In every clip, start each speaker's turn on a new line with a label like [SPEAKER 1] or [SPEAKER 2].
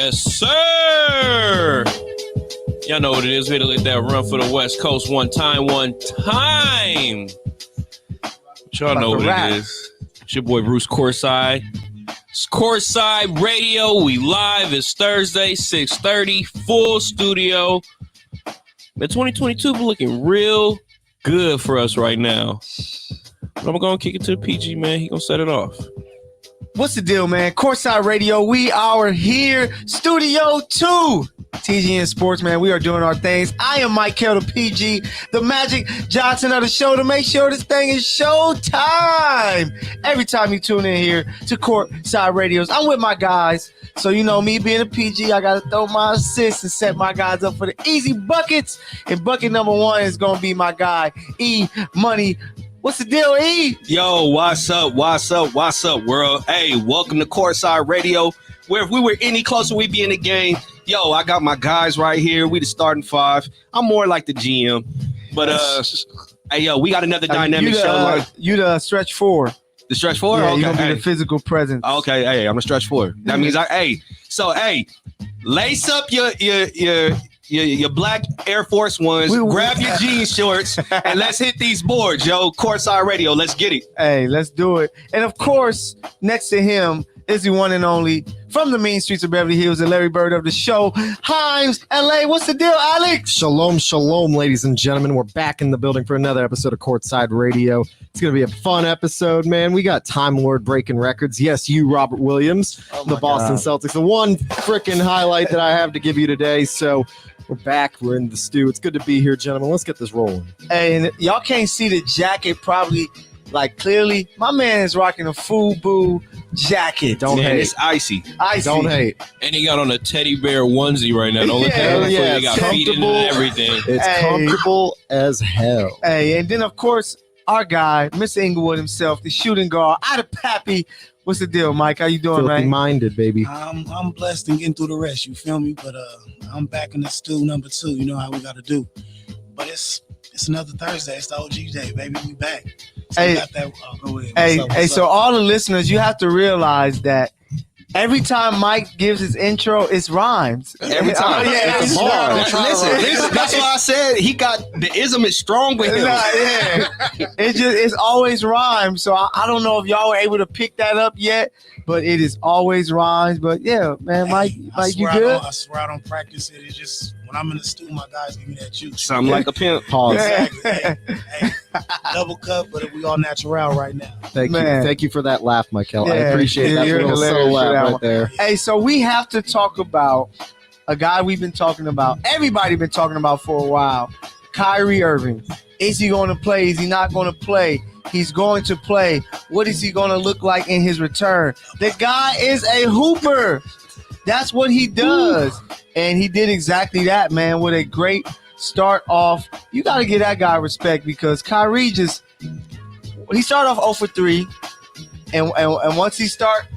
[SPEAKER 1] Yes, sir. Y'all know what it is. We had to let that run for the West Coast one time. Y'all know what it is. It's your boy Bruce Courtside. It's Courtside Radio. We live. It's Thursday, 6:30, full studio. Man, 2022 been looking real good for us right now. But I'm going to kick it to the PG, man. He going to set it off.
[SPEAKER 2] What's the deal, man? Courtside Radio, we are here. Studio 2. TGN Sports, man. We are doing our things. I am Mike Kell, the PG, the Magic Johnson of the show, to make sure this thing is show time. Every time you tune in here to Courtside Radios, I'm with my guys. So, you know, me being a PG, I got to throw my assists and set my guys up for the easy buckets. And bucket number one is going to be my guy, E Money. What's the deal, E?
[SPEAKER 3] Yo, what's up, world? Hey, welcome to Courtside Radio, where if we were any closer, we'd be in the game. Yo, I got my guys right here. We the starting five. I'm more like the GM. But, hey, yo, we got another dynamic show.
[SPEAKER 2] You the stretch four.
[SPEAKER 3] The stretch four?
[SPEAKER 2] Yeah,
[SPEAKER 3] okay.
[SPEAKER 2] you're going to be the physical presence.
[SPEAKER 3] Okay, hey, I'm the stretch four. That means lace up your black Air Force Ones, grab your jean shorts, and let's hit these boards, yo. Courtside Radio, let's get it.
[SPEAKER 2] Hey, let's do it. And of course, next to him is the one and only from the mean streets of Beverly Hills, the Larry Bird of the show, Himes LA. What's the deal, Alex?
[SPEAKER 4] Shalom, shalom, ladies and gentlemen. We're back in the building for another episode of Courtside Radio. It's going to be a fun episode, man. We got Time Lord breaking records. Yes, you, Robert Williams, the Boston Celtics. The one freaking highlight that I have to give you today. So we're back. We're in the stew. It's good to be here, gentlemen. Let's get this rolling.
[SPEAKER 2] Hey, and y'all can't see the jacket probably like clearly. My man is rocking a FUBU jacket.
[SPEAKER 3] Don't hate. It's icy.
[SPEAKER 4] Don't hate.
[SPEAKER 1] And he got on a teddy bear onesie right now. Don't look at him. He got feet in and everything.
[SPEAKER 4] It's comfortable as hell.
[SPEAKER 2] Hey, and then, of course, our guy, Mr. Inglewood himself, the shooting guard, out of Pappy. What's the deal, Mike? How you doing,
[SPEAKER 4] Filthy
[SPEAKER 2] man?
[SPEAKER 4] minded, baby.
[SPEAKER 5] I'm blessed and getting through the rest. You feel me? But I'm back in the stew number 2. You know how we got to do. But it's another Thursday. It's the OG day, baby. We back. So
[SPEAKER 2] hey,
[SPEAKER 5] got that, go ahead. What's
[SPEAKER 2] So
[SPEAKER 5] up?
[SPEAKER 2] all the listeners, you have to realize that every time Mike gives his intro, it's rhymes.
[SPEAKER 3] Every time.
[SPEAKER 2] Listen,
[SPEAKER 3] that's why I said he got the ism is strong with him.
[SPEAKER 2] It's always rhymes. So I don't know if y'all were able to pick that up yet, but it is always rhymes. But yeah, man, Mike, you good?
[SPEAKER 5] I swear I don't practice it. It's just when I'm in the stew, my guys give me that juice.
[SPEAKER 3] Something like a pimp.
[SPEAKER 4] Pause.
[SPEAKER 5] Exactly. Hey, double cup, but we all natural right now.
[SPEAKER 4] Thank you for that laugh, Michael. I appreciate that
[SPEAKER 2] you're
[SPEAKER 4] little
[SPEAKER 2] hilarious
[SPEAKER 4] laugh
[SPEAKER 2] for that
[SPEAKER 4] right there.
[SPEAKER 2] Hey, so we have to talk about a guy we've been talking about. Everybody been talking about for a while. Kyrie Irving. Is he going to play? Is he not going to play? He's going to play. What is he going to look like in his return? The guy is a hooper. That's what he does. And he did exactly that, man, with a great start off. You got to give that guy respect because Kyrie he started off 0 for 3. And once he start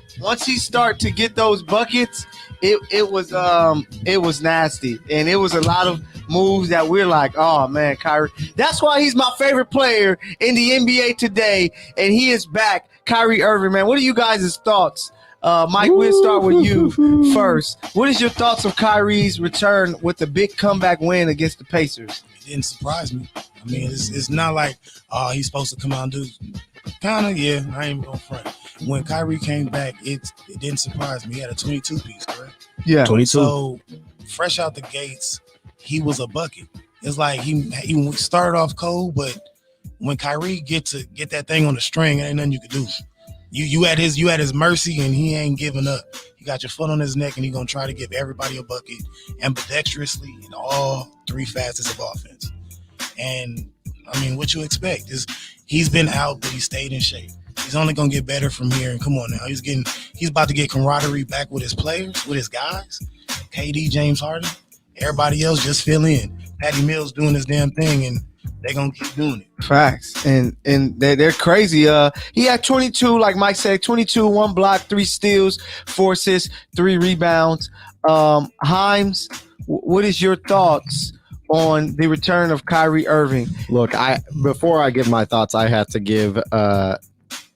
[SPEAKER 2] to get those buckets, it was nasty. And it was a lot of moves that we're like, oh man, Kyrie. That's why he's my favorite player in the NBA today. And he is back. Kyrie Irving, man. What are you guys' thoughts? Mike, we'll start with you first. What is your thoughts of Kyrie's return with the big comeback win against the Pacers?
[SPEAKER 5] It didn't surprise me. I mean, it's not like he's supposed to come out and do. Kind of, yeah. I ain't even going front. When Kyrie came back, it didn't surprise me. He had a 22 piece, correct?
[SPEAKER 2] Yeah,
[SPEAKER 4] 22.
[SPEAKER 5] So fresh out the gates, he was a bucket. It's like he started off cold, but when Kyrie get that thing on the string, ain't nothing you could do. You had his mercy, and he ain't giving up. You got your foot on his neck, and he's gonna try to give everybody a bucket ambidextrously in all 3 facets of offense. And I mean, what you expect is he's been out, but he stayed in shape. He's only gonna get better from here. And come on now, he's about to get camaraderie back with his players, with his guys. KD, James Harden, everybody else just fill in. Patty Mills doing his damn thing, and they're gonna keep doing it.
[SPEAKER 2] Facts. And they're crazy. He had 22, like Mike said, 22, 1 block, 3 steals, 4 assists, 3 rebounds. Himes, what is your thoughts on the return of Kyrie Irving?
[SPEAKER 4] Look, before I give my thoughts, I have to give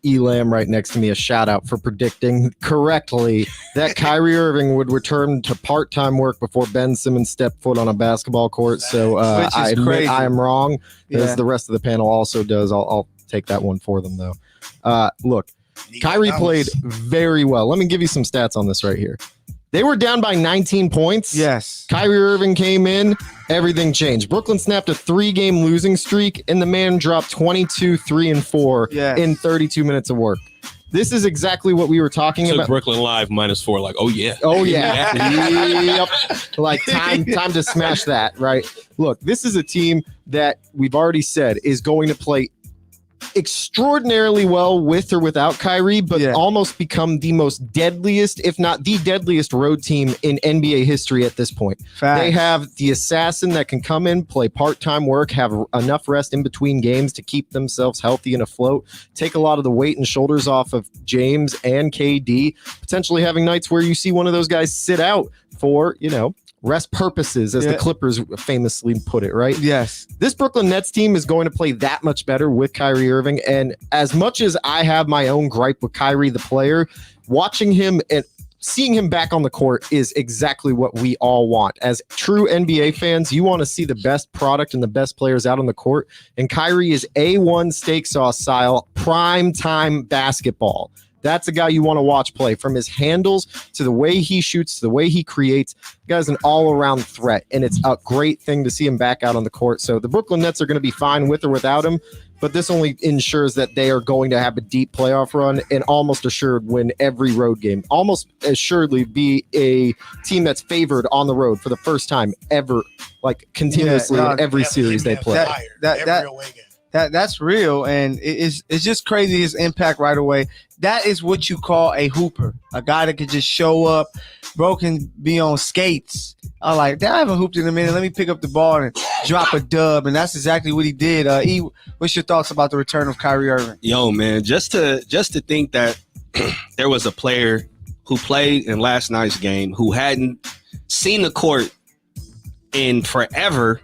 [SPEAKER 4] Elam right next to me a shout out for predicting correctly that Kyrie Irving would return to part-time work before Ben Simmons stepped foot on a basketball court. So I admit
[SPEAKER 2] crazy.
[SPEAKER 4] I am wrong, as
[SPEAKER 2] Yeah.
[SPEAKER 4] the rest of the panel also does. I'll take that one for them, though. Look, Kyrie played very well. Let me give you some stats on this right here. They were down by 19 points.
[SPEAKER 2] Yes.
[SPEAKER 4] Kyrie Irving came in, everything changed. Brooklyn snapped a 3-game losing streak, and the man dropped 22, 3, and 4
[SPEAKER 2] Yes.
[SPEAKER 4] in 32 minutes of work. This is exactly what we were talking
[SPEAKER 1] Took
[SPEAKER 4] about.
[SPEAKER 1] Brooklyn Live -4. Like, oh yeah.
[SPEAKER 4] Oh yeah. Yep. Like time to smash that, right? Look, this is a team that we've already said is going to play extraordinarily well with or without Kyrie, but almost become the most deadliest, if not the deadliest road team in NBA history at this point.
[SPEAKER 2] Facts.
[SPEAKER 4] They have the assassin that can come in, play part-time work, have enough rest in between games to keep themselves healthy and afloat, take a lot of the weight and shoulders off of James and KD, potentially having nights where you see one of those guys sit out for, rest purposes, as the Clippers famously put it, right?
[SPEAKER 2] Yes.
[SPEAKER 4] This Brooklyn Nets team is going to play that much better with Kyrie Irving. And as much as I have my own gripe with Kyrie, the player, watching him and seeing him back on the court is exactly what we all want. As true NBA fans, you want to see the best product and the best players out on the court. And Kyrie is A1 steak sauce style prime time basketball. That's a guy you want to watch play, from his handles to the way he shoots to the way he creates. The guy's an all-around threat, and it's a great thing to see him back out on the court. So the Brooklyn Nets are going to be fine with or without him, but this only ensures that they are going to have a deep playoff run and almost assured win every road game. Almost assuredly be a team that's favored on the road for the first time ever, like continuously in every series they play.
[SPEAKER 5] Every away game.
[SPEAKER 2] That's real, and it's just crazy his impact right away. That is what you call a hooper, a guy that can just show up. Bro can be on skates. I'm like, I haven't hooped in a minute. Let me pick up the ball and drop a dub, and that's exactly what he did. What's your thoughts about the return of Kyrie Irving?
[SPEAKER 3] Yo, man, just to think that there was a player who played in last night's game who hadn't seen the court in forever,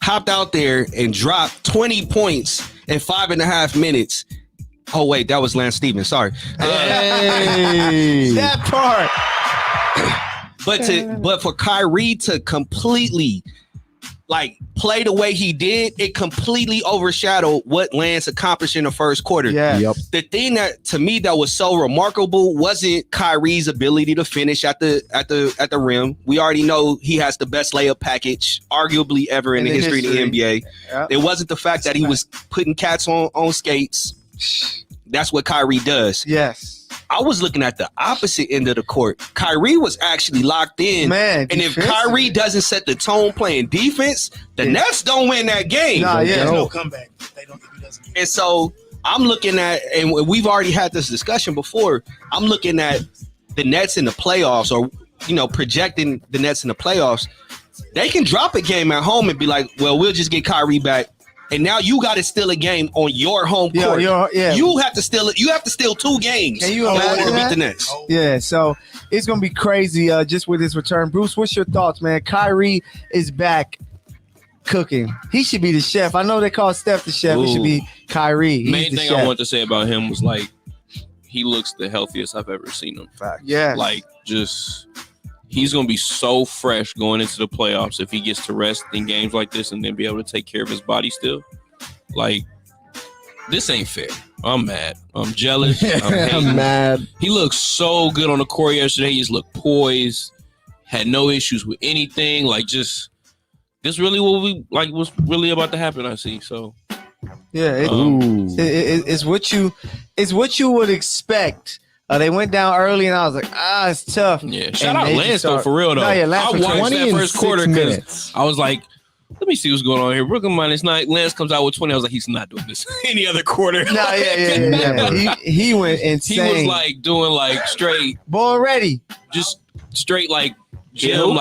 [SPEAKER 3] hopped out there and dropped 20 points in 5.5 minutes. Oh, wait, that was Lance Stevens. Sorry.
[SPEAKER 2] That part.
[SPEAKER 3] But for Kyrie to completely play the way he did, it completely overshadowed what Lance accomplished in the first quarter.
[SPEAKER 2] Yeah.
[SPEAKER 4] Yep.
[SPEAKER 3] The thing that to me that was so remarkable wasn't Kyrie's ability to finish at the rim. We already know he has the best layup package arguably ever in the history of the NBA.
[SPEAKER 2] Yep.
[SPEAKER 3] It wasn't the fact that he was putting cats on skates. That's what Kyrie does.
[SPEAKER 2] Yes.
[SPEAKER 3] I was looking at the opposite end of the court. Kyrie was actually locked in.
[SPEAKER 2] Man,
[SPEAKER 3] and if Kyrie doesn't set the tone playing defense, the Nets don't win that game.
[SPEAKER 5] There's no comeback. They don't. If he doesn't.
[SPEAKER 3] And so I'm looking at, and we've already had this discussion before, I'm looking at the Nets in the playoffs, or, projecting the Nets in the playoffs. They can drop a game at home and be like, well, we'll just get Kyrie back. And now you got to steal a game on your home court. You have to steal it. You have to steal 2 games
[SPEAKER 2] Can you
[SPEAKER 3] in order to
[SPEAKER 2] imagine
[SPEAKER 3] beat
[SPEAKER 2] that?
[SPEAKER 3] the Nets.
[SPEAKER 2] Yeah, so it's going to be crazy just with his return. Bruce, what's your thoughts, man? Kyrie is back cooking. He should be the chef. I know they call Steph the chef. It should be Kyrie. He's
[SPEAKER 1] Main
[SPEAKER 2] the
[SPEAKER 1] thing
[SPEAKER 2] chef.
[SPEAKER 1] I want to say about him was, he looks the healthiest I've ever seen him.
[SPEAKER 2] Yeah.
[SPEAKER 1] He's going to be so fresh going into the playoffs if he gets to rest in games like this and then be able to take care of his body still. This ain't fair. I'm mad. I'm jealous.
[SPEAKER 4] I'm mad.
[SPEAKER 1] He looked so good on the court yesterday. He just looked poised, had no issues with anything. This really what was really about to happen, I see. So
[SPEAKER 2] yeah, it's what you would expect. They went down early, and I was like, it's tough.
[SPEAKER 1] Yeah, shout out Lance, though, for real, though.
[SPEAKER 2] No, yeah, Lance
[SPEAKER 1] I watched that first quarter because I was like, let me see what's going on here. Brooklyn -9. Lance comes out with 20. I was like, he's not doing this any other quarter.
[SPEAKER 2] No, yeah. He went insane.
[SPEAKER 1] He was doing straight.
[SPEAKER 2] Ball ready.
[SPEAKER 1] Just straight Jim,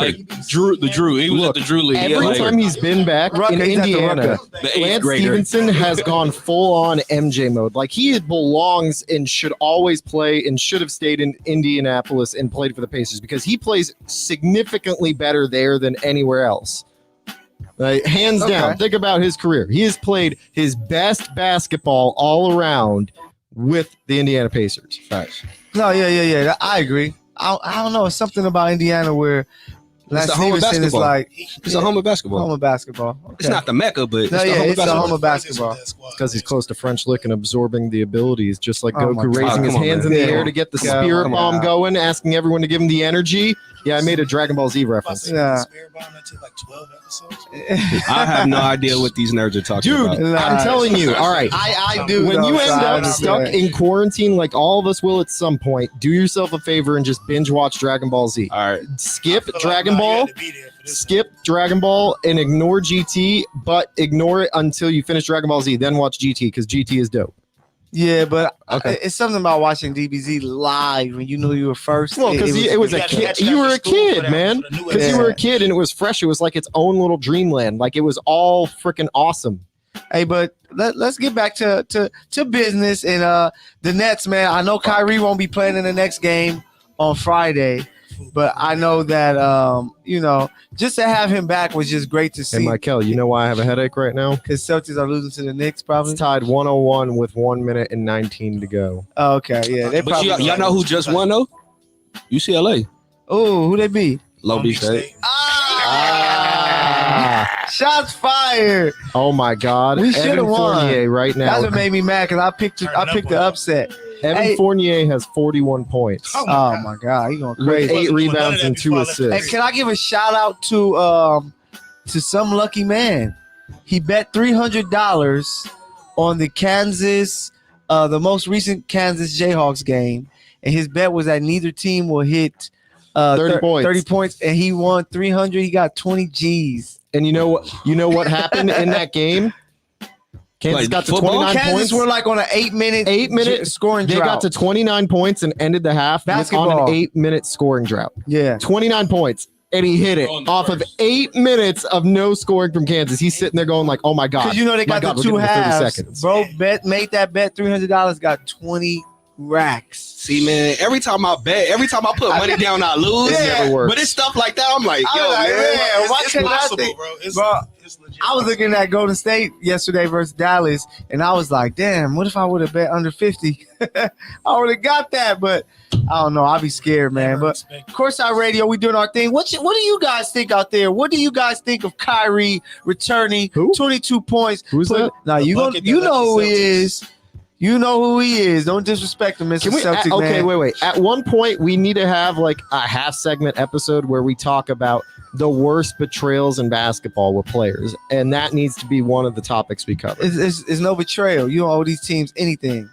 [SPEAKER 1] Drew. He was at the Drew League.
[SPEAKER 4] Every time he's been back in Indiana, Lance Stevenson has gone full on MJ mode. He belongs and should always play and should have stayed in Indianapolis and played for the Pacers, because he plays significantly better there than anywhere else. Hands down. Think about his career. He has played his best basketball all around with the Indiana Pacers.
[SPEAKER 3] Facts.
[SPEAKER 2] No, yeah. I agree. I don't know. It's something about Indiana where Lance
[SPEAKER 3] the home of
[SPEAKER 2] Stevenson is
[SPEAKER 3] basketball.
[SPEAKER 2] like
[SPEAKER 3] It's a home of basketball.
[SPEAKER 2] home of basketball. Okay.
[SPEAKER 3] It's not the Mecca, but
[SPEAKER 2] No,
[SPEAKER 3] it's the
[SPEAKER 2] yeah,
[SPEAKER 3] home of
[SPEAKER 2] it's the
[SPEAKER 3] basketball.
[SPEAKER 2] home of basketball.
[SPEAKER 4] Because he's close to French Lick and absorbing the abilities, just like
[SPEAKER 2] Oh my
[SPEAKER 4] Goku
[SPEAKER 2] God.
[SPEAKER 4] raising his
[SPEAKER 3] Come on,
[SPEAKER 4] hands
[SPEAKER 3] man.
[SPEAKER 4] in the
[SPEAKER 2] Yeah.
[SPEAKER 4] air to get the
[SPEAKER 2] Yeah,
[SPEAKER 4] spirit
[SPEAKER 2] come
[SPEAKER 4] bomb
[SPEAKER 2] on.
[SPEAKER 4] going, asking everyone to give him the energy. Yeah, I made a Dragon Ball Z reference.
[SPEAKER 2] Yeah.
[SPEAKER 5] That took like 12 episodes.
[SPEAKER 3] I have no idea what these nerds are talking
[SPEAKER 4] Dude,
[SPEAKER 3] about.
[SPEAKER 2] Nah.
[SPEAKER 4] I'm telling you. All right.
[SPEAKER 2] I do.
[SPEAKER 4] When
[SPEAKER 2] though,
[SPEAKER 4] you
[SPEAKER 2] so
[SPEAKER 4] end
[SPEAKER 2] I
[SPEAKER 4] up
[SPEAKER 2] understand.
[SPEAKER 4] stuck in quarantine, like all of us will at some point, do yourself a favor and just binge watch Dragon Ball Z.
[SPEAKER 3] All right.
[SPEAKER 4] Skip
[SPEAKER 5] I feel like,
[SPEAKER 4] Dragon
[SPEAKER 5] nah, you
[SPEAKER 4] Ball.
[SPEAKER 5] had to be there for this.
[SPEAKER 4] Skip Dragon Ball and ignore GT, but ignore it until you finish Dragon Ball Z. Then watch GT because GT is dope.
[SPEAKER 2] Yeah, but
[SPEAKER 4] Okay.
[SPEAKER 2] it's something about watching DBZ live when you knew you were first.
[SPEAKER 4] Well, because it was
[SPEAKER 5] You
[SPEAKER 4] a
[SPEAKER 5] had to
[SPEAKER 4] kid.
[SPEAKER 5] catch
[SPEAKER 4] You were
[SPEAKER 5] after
[SPEAKER 4] a
[SPEAKER 5] school
[SPEAKER 4] kid,
[SPEAKER 5] for that,
[SPEAKER 4] man.
[SPEAKER 5] for the new
[SPEAKER 4] Because you
[SPEAKER 2] Yeah.
[SPEAKER 4] were a kid and it was fresh. It was like its own little dreamland. Like it was all freaking awesome.
[SPEAKER 2] Hey, but let's get back to business and the Nets, man. I know Kyrie won't be playing in the next game on Friday, but I know that just to have him back was just great to
[SPEAKER 4] Hey,
[SPEAKER 2] see.
[SPEAKER 4] Michael, you know why I have a headache right now?
[SPEAKER 2] Because Celtics are losing to the Knicks, probably.
[SPEAKER 4] It's tied 101 with 1 minute and 19 to go.
[SPEAKER 2] Oh, okay, yeah, they
[SPEAKER 3] But
[SPEAKER 2] probably.
[SPEAKER 3] y'all know who just won, though? UCLA.
[SPEAKER 2] Oh, who they be?
[SPEAKER 3] Low
[SPEAKER 5] Long
[SPEAKER 3] Beach
[SPEAKER 5] Beach
[SPEAKER 3] State.
[SPEAKER 5] State.
[SPEAKER 2] Ah, shots fired.
[SPEAKER 4] Oh my God.
[SPEAKER 2] We should've
[SPEAKER 4] Evan
[SPEAKER 2] won.
[SPEAKER 4] Fournier right now.
[SPEAKER 2] That's what made me mad because I picked the upset.
[SPEAKER 4] Evan
[SPEAKER 2] Hey.
[SPEAKER 4] Fournier has 41 points.
[SPEAKER 5] Oh my
[SPEAKER 2] Oh
[SPEAKER 5] God.
[SPEAKER 2] my God, you going
[SPEAKER 4] With
[SPEAKER 2] crazy?
[SPEAKER 4] 8
[SPEAKER 5] Wasn't doing none of
[SPEAKER 4] rebounds
[SPEAKER 5] that
[SPEAKER 4] and 2
[SPEAKER 5] before I left the
[SPEAKER 2] Hey,
[SPEAKER 4] assists.
[SPEAKER 2] can I give a shout out to some lucky man? He bet $300 on the most recent Kansas Jayhawks game, and his bet was that neither team will hit
[SPEAKER 4] 30 points.
[SPEAKER 2] 30 points, and he won 300. He got 20 G's.
[SPEAKER 4] And you know what happened in that game? Kansas
[SPEAKER 3] Like
[SPEAKER 4] got to
[SPEAKER 3] football?
[SPEAKER 4] 29
[SPEAKER 2] Kansas
[SPEAKER 4] points.
[SPEAKER 2] were like on an 8-minute scoring
[SPEAKER 4] They
[SPEAKER 2] drought.
[SPEAKER 4] got to 29 points and ended the half on
[SPEAKER 2] Basketball.
[SPEAKER 4] an 8-minute scoring drought.
[SPEAKER 2] Yeah.
[SPEAKER 4] 29 points. And he hit it
[SPEAKER 1] On the
[SPEAKER 4] off of
[SPEAKER 1] first.
[SPEAKER 4] 8 minutes of no scoring from Kansas. He's sitting there going like, oh my God.
[SPEAKER 2] Because you know they
[SPEAKER 4] My
[SPEAKER 2] got
[SPEAKER 4] God,
[SPEAKER 2] the
[SPEAKER 4] we're
[SPEAKER 2] two
[SPEAKER 4] getting to 30
[SPEAKER 2] halves.
[SPEAKER 4] seconds.
[SPEAKER 2] Bro, made that bet $300, got 20 racks.
[SPEAKER 3] See, man, every time I put money down, I lose.
[SPEAKER 2] It
[SPEAKER 4] never works.
[SPEAKER 3] But it's stuff like that. I'm like,
[SPEAKER 2] I'm
[SPEAKER 3] yo,
[SPEAKER 2] like,
[SPEAKER 3] man.
[SPEAKER 2] man, why
[SPEAKER 5] It's
[SPEAKER 2] can't I
[SPEAKER 5] possible,
[SPEAKER 2] think?
[SPEAKER 5] bro.
[SPEAKER 2] Bro,
[SPEAKER 5] It's legit.
[SPEAKER 2] I was looking at Golden State yesterday versus Dallas, and I was like, damn, what if I would have bet under 50? I would have got that, but I don't know. I'll be scared, man.
[SPEAKER 5] Never
[SPEAKER 2] But
[SPEAKER 5] expected.
[SPEAKER 2] Courtside Radio, we doing our thing. What do you guys think out there? What do you guys think of Kyrie returning
[SPEAKER 4] Who?
[SPEAKER 2] 22 points?
[SPEAKER 4] Who's that?
[SPEAKER 2] Now
[SPEAKER 5] The
[SPEAKER 2] you
[SPEAKER 5] bucket
[SPEAKER 2] you
[SPEAKER 5] that
[SPEAKER 2] know who
[SPEAKER 5] left
[SPEAKER 2] he
[SPEAKER 5] the Celtics.
[SPEAKER 2] is. You know who he is. Don't disrespect him, Mr.
[SPEAKER 4] Can we,
[SPEAKER 2] Celtic
[SPEAKER 4] okay,
[SPEAKER 2] man.
[SPEAKER 4] wait. At one point, we need to have like a half segment episode where we talk about the worst betrayals in basketball with players. And that needs to be one of the topics we cover.
[SPEAKER 2] It's no betrayal. You don't owe these teams anything.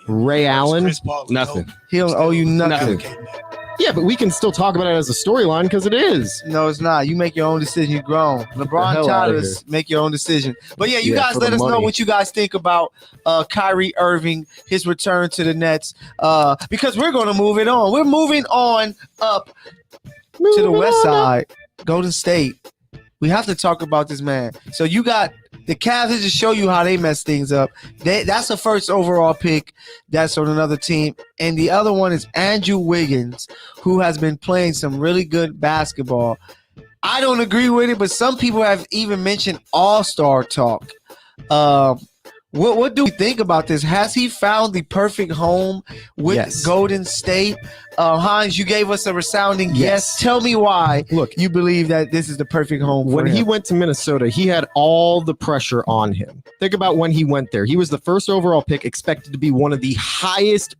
[SPEAKER 4] Ray Allen.
[SPEAKER 5] Chris Paul was
[SPEAKER 3] Nothing.
[SPEAKER 5] dope.
[SPEAKER 2] He don't owe you nothing.
[SPEAKER 5] Advocating that.
[SPEAKER 4] Yeah, but we can still talk about it as a storyline because it is.
[SPEAKER 2] No, it's not. You make your own decision. You're grown. LeBron
[SPEAKER 4] hell
[SPEAKER 2] taught
[SPEAKER 4] outta
[SPEAKER 2] us make your own decision. But yeah, you
[SPEAKER 4] Yeah,
[SPEAKER 2] guys
[SPEAKER 4] for
[SPEAKER 2] let
[SPEAKER 4] the
[SPEAKER 2] us know
[SPEAKER 4] money.
[SPEAKER 2] what you guys think about Kyrie Irving, his return to the Nets, because we're going to move it on. We're moving on up to the west side, Golden State. We have to talk about this man. So you got the Cavs to just show you how they mess things up. That's the first overall pick that's on another team. And the other one is Andrew Wiggins, who has been playing some really good basketball. I don't agree with it, but some people have even mentioned all-star talk. What do we think about this? Has he found the perfect home with
[SPEAKER 4] Yes.
[SPEAKER 2] Golden State? Hans, you gave us a resounding yes.
[SPEAKER 4] Yes.
[SPEAKER 2] Tell me why
[SPEAKER 4] Look,
[SPEAKER 2] you believe that this is the perfect home for
[SPEAKER 4] when
[SPEAKER 2] him.
[SPEAKER 4] he went to Minnesota, he had all the pressure on him. Think about when he went there. He was the first overall pick, expected to be one of the highest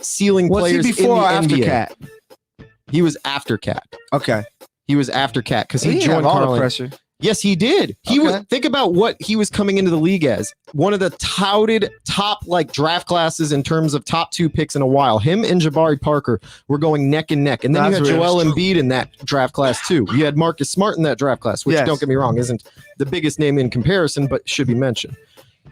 [SPEAKER 4] ceiling
[SPEAKER 2] Was he
[SPEAKER 4] players
[SPEAKER 2] before or
[SPEAKER 4] in the
[SPEAKER 2] after
[SPEAKER 4] NBA.
[SPEAKER 2] Cat?
[SPEAKER 4] He was after Cat.
[SPEAKER 2] Okay.
[SPEAKER 4] He was after Cat because
[SPEAKER 2] He
[SPEAKER 4] he
[SPEAKER 2] didn't have
[SPEAKER 4] joined
[SPEAKER 2] all the
[SPEAKER 4] Carlin.
[SPEAKER 2] pressure.
[SPEAKER 4] Yes, he did. He
[SPEAKER 2] Okay.
[SPEAKER 4] was. Think about what he was coming into the league as. One of the touted top draft classes in terms of top 2 picks in a while. Him and Jabari Parker were going neck and neck. And then
[SPEAKER 2] That's
[SPEAKER 4] you had
[SPEAKER 2] real.
[SPEAKER 4] Joel
[SPEAKER 5] That's
[SPEAKER 4] Embiid in that draft class too. You had Marcus Smart in that draft class, which
[SPEAKER 2] Yes.
[SPEAKER 4] don't get me wrong, isn't the biggest name in comparison, but should be mentioned.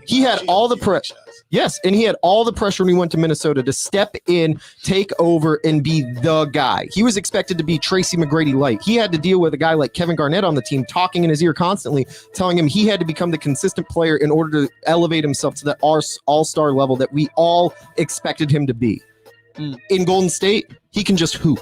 [SPEAKER 4] He had all the pressure. Yes, and he had all the pressure when he went to Minnesota to step in, take over, and be the guy. He was expected to be Tracy McGrady light. He had to deal with a guy like Kevin Garnett on the team, talking in his ear constantly, telling him he had to become the consistent player in order to elevate himself to that all-star level that we all expected him to be.
[SPEAKER 2] Mm.
[SPEAKER 4] In Golden State, he can just hoop.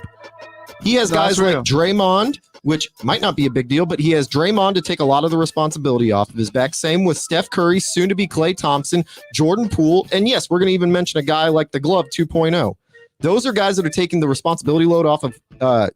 [SPEAKER 4] He has
[SPEAKER 2] No,
[SPEAKER 4] guys
[SPEAKER 2] that's
[SPEAKER 4] like
[SPEAKER 2] real.
[SPEAKER 4] Draymond, which might not be a big deal, but he has Draymond to take a lot of the responsibility off of his back. Same with Steph Curry, soon to be Klay Thompson, Jordan Poole, and yes, we're going to even mention a guy like the Glove 2.0. Those are guys that are taking the responsibility load off of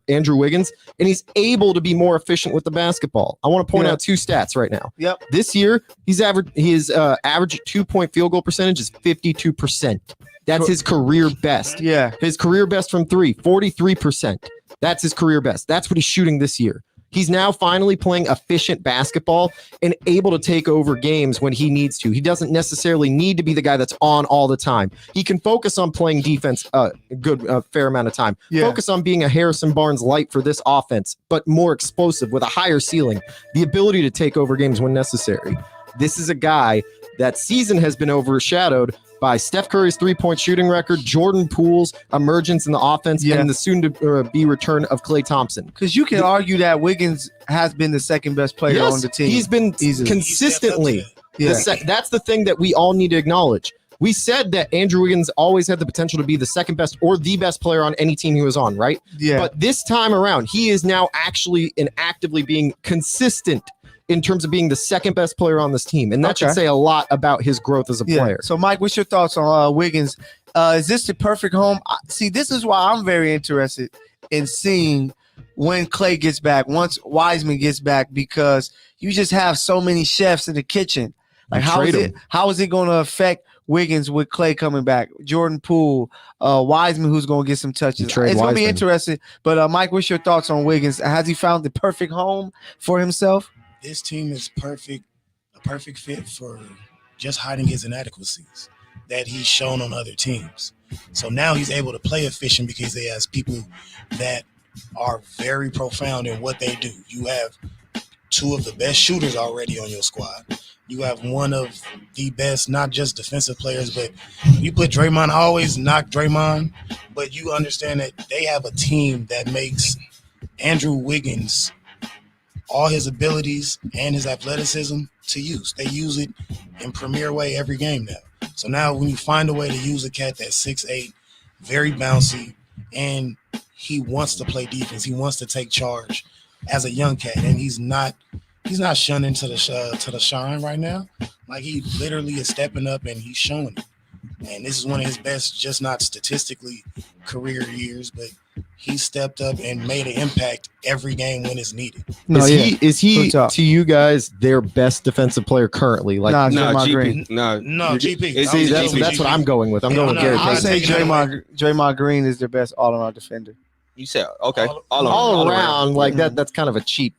[SPEAKER 4] Andrew Wiggins, and he's able to be more efficient with the basketball. I want to point out 2 stats right now.
[SPEAKER 2] Yep.
[SPEAKER 4] This year, his average 2-point field goal percentage is 52%. That's his career best.
[SPEAKER 2] Yeah.
[SPEAKER 4] His career best from 3, 43%. That's his career best. That's what he's shooting this year. He's now finally playing efficient basketball and able to take over games when he needs to. He doesn't necessarily need to be the guy that's on all the time. He can focus on playing defense a fair amount of time.
[SPEAKER 2] Yeah.
[SPEAKER 4] Focus on being a Harrison Barnes light for this offense, but more explosive with a higher ceiling. The ability to take over games when necessary. This is a guy that season has been overshadowed by Steph Curry's 3-point shooting record, Jordan Poole's emergence in the offense, and the soon-to-be return of Klay Thompson.
[SPEAKER 2] Because you can argue that Wiggins has been the second best player on the team.
[SPEAKER 4] He's been consistently. That's the thing that we all need to acknowledge. We said that Andrew Wiggins always had the potential to be the second best or the best player on any team he was on, right?
[SPEAKER 2] Yeah.
[SPEAKER 4] But this time around, he is now actually and actively being consistent in terms of being the second best player on this team. And that should say a lot about his growth as a player.
[SPEAKER 2] So, Mike, what's your thoughts on Wiggins? Is this the perfect home? See, this is why I'm very interested in seeing when Klay gets back, once Wiseman gets back, because you just have so many chefs in the kitchen. Like, how is it going to affect Wiggins with Klay coming back? Jordan Poole, Wiseman, who's going to get some touches. It's going to be interesting. But, Mike, what's your thoughts on Wiggins? Has he found the perfect home for himself?
[SPEAKER 5] This team is a perfect fit for just hiding his inadequacies that he's shown on other teams. So now he's able to play efficient because he has people that are very profound in what they do. You have 2 of the best shooters already on your squad. You have one of the best, not just defensive players, but you put Draymond, I always knock Draymond, but you understand that they have a team that makes Andrew Wiggins all his abilities and his athleticism to use. They use it in premier way every game now. So now when you find a way to use a cat that's 6'8", very bouncy, and he wants to play defense, he wants to take charge as a young cat, and he's not shunning to the shine right now. Like, he literally is stepping up and he's showing it. And this is one of his best, just not statistically, career years, but he stepped up and made an impact every game when it's needed.
[SPEAKER 4] Is he to you guys their best defensive player currently? Like,
[SPEAKER 2] GP.
[SPEAKER 5] GP.
[SPEAKER 4] That's what I'm going with. I'm going with Gary Payton.
[SPEAKER 2] I'll say Draymond Green is their best all-around defender.
[SPEAKER 3] You said okay,
[SPEAKER 4] all around. Like that's kind of a cheap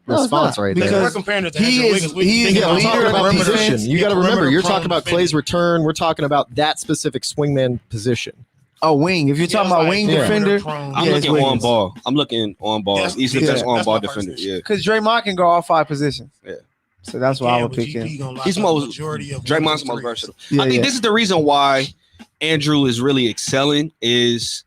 [SPEAKER 4] response right there.
[SPEAKER 5] Because we're comparing it to Andrew Wiggins.
[SPEAKER 2] He is a leader
[SPEAKER 4] about
[SPEAKER 2] of
[SPEAKER 4] position. You got to remember, you're talking about
[SPEAKER 5] defending.
[SPEAKER 4] Klay's return. We're talking about that specific swingman position.
[SPEAKER 2] Oh, wing. If you're talking about wing defender,
[SPEAKER 3] I'm looking on ball. I'm looking on ball. He's the best on ball defender. Yeah,
[SPEAKER 2] because Draymond can go all 5 positions.
[SPEAKER 3] Yeah.
[SPEAKER 2] So that's why I would pick him.
[SPEAKER 3] He's Draymond's most versatile.
[SPEAKER 2] Yeah,
[SPEAKER 3] I think this is the reason why Andrew is really excelling is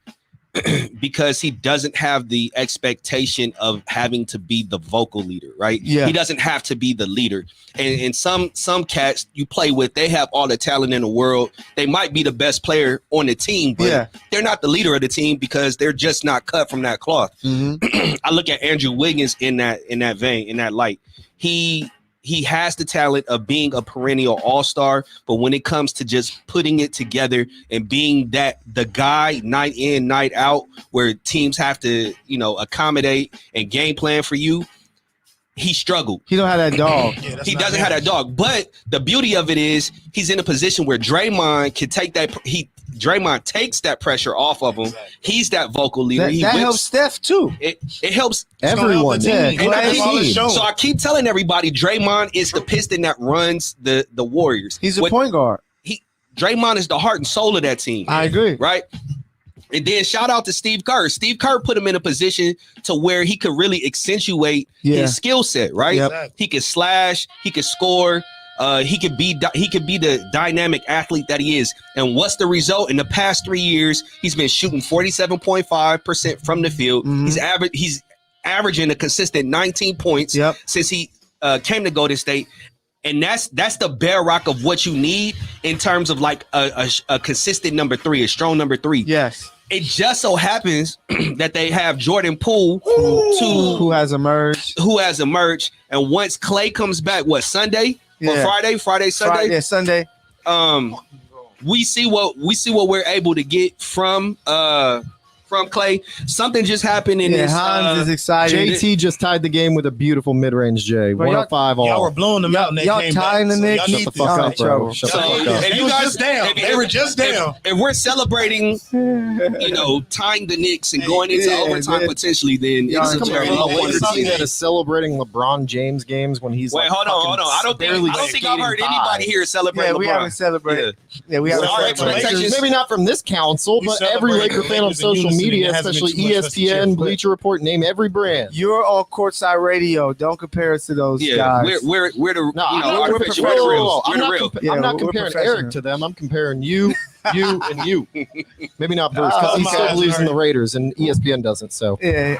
[SPEAKER 3] because he doesn't have the expectation of having to be the vocal leader, right?
[SPEAKER 2] Yeah.
[SPEAKER 3] He doesn't have to be the leader. And some cats you play with, they have all the talent in the world. They might be the best player on the team, but they're not the leader of the team because they're just not cut from that cloth.
[SPEAKER 2] Mm-hmm.
[SPEAKER 3] I look at Andrew Wiggins in that vein, in that light. He has the talent of being a perennial all-star, but when it comes to just putting it together and being the guy night in, night out, where teams have to, accommodate and game plan for you, he struggled.
[SPEAKER 2] He don't have that dog.
[SPEAKER 3] He doesn't have that dog. But the beauty of it is he's in a position where Draymond can take that. Draymond takes that pressure off of him.
[SPEAKER 5] Exactly.
[SPEAKER 3] He's that vocal leader.
[SPEAKER 2] That helps Steph too.
[SPEAKER 3] It helps
[SPEAKER 4] everyone.
[SPEAKER 3] So I keep telling everybody, Draymond is the piston that runs the Warriors.
[SPEAKER 2] He's a point guard.
[SPEAKER 3] Draymond is the heart and soul of that team.
[SPEAKER 2] I agree.
[SPEAKER 3] Right? And then shout out to Steve Kerr. Steve Kerr put him in a position to where he could really accentuate his skill set, right?
[SPEAKER 2] Yep.
[SPEAKER 3] He could slash, he could score, he could be the dynamic athlete that he is. And what's the result? In the past 3 years, he's been shooting 47.5% from the field.
[SPEAKER 2] Mm-hmm.
[SPEAKER 3] He's averaging a consistent 19 points since he came to Golden State. And that's the bedrock of what you need in terms of like a consistent number 3, a strong number 3.
[SPEAKER 2] Yes.
[SPEAKER 3] It just so happens that they have Jordan Poole,
[SPEAKER 2] who has emerged.
[SPEAKER 3] And once Klay comes back, Sunday or Friday, Sunday,
[SPEAKER 2] Sunday.
[SPEAKER 3] We see what we're able to get from Klay. Something just happened in this.
[SPEAKER 2] Hans is excited.
[SPEAKER 4] JT just tied the game with a beautiful mid-range J. 105 all.
[SPEAKER 5] Y'all were blowing them out. And
[SPEAKER 2] y'all tying the Knicks.
[SPEAKER 5] So
[SPEAKER 4] Shut the fuck up, bro. Shut the fuck up.
[SPEAKER 3] If you guys down,
[SPEAKER 5] they were just down.
[SPEAKER 3] If we're celebrating, tying the Knicks and going into overtime potentially, then it's a very low
[SPEAKER 4] What
[SPEAKER 3] energy.
[SPEAKER 4] team that is celebrating LeBron James games when he's
[SPEAKER 3] Wait, hold on. I don't think I've heard anybody here celebrate LeBron.
[SPEAKER 2] We haven't celebrated. Yeah, we haven't
[SPEAKER 3] Our
[SPEAKER 2] celebrated.
[SPEAKER 3] expectations.
[SPEAKER 4] maybe not from this council,
[SPEAKER 5] We
[SPEAKER 4] but every
[SPEAKER 5] celebrate
[SPEAKER 4] Laker
[SPEAKER 5] the
[SPEAKER 4] fan on
[SPEAKER 5] Lakers in
[SPEAKER 4] social
[SPEAKER 5] unison.
[SPEAKER 4] media,
[SPEAKER 5] It hasn't been
[SPEAKER 4] especially
[SPEAKER 5] too much
[SPEAKER 4] ESPN, Bleacher Report, name every brand.
[SPEAKER 2] You're on Courtside Radio. Don't compare us to those
[SPEAKER 3] Yeah,
[SPEAKER 2] guys.
[SPEAKER 3] we're the
[SPEAKER 4] No,
[SPEAKER 3] we're the real.
[SPEAKER 4] I'm not,
[SPEAKER 2] Yeah,
[SPEAKER 4] I'm not
[SPEAKER 2] we're
[SPEAKER 4] comparing
[SPEAKER 2] professional.
[SPEAKER 4] Eric to them. I'm comparing you, and you. Maybe not Bruce, because he
[SPEAKER 5] my
[SPEAKER 4] still
[SPEAKER 5] eyes
[SPEAKER 4] believes in
[SPEAKER 5] hurt.
[SPEAKER 4] the Raiders, and ESPN doesn't. So
[SPEAKER 2] Yeah.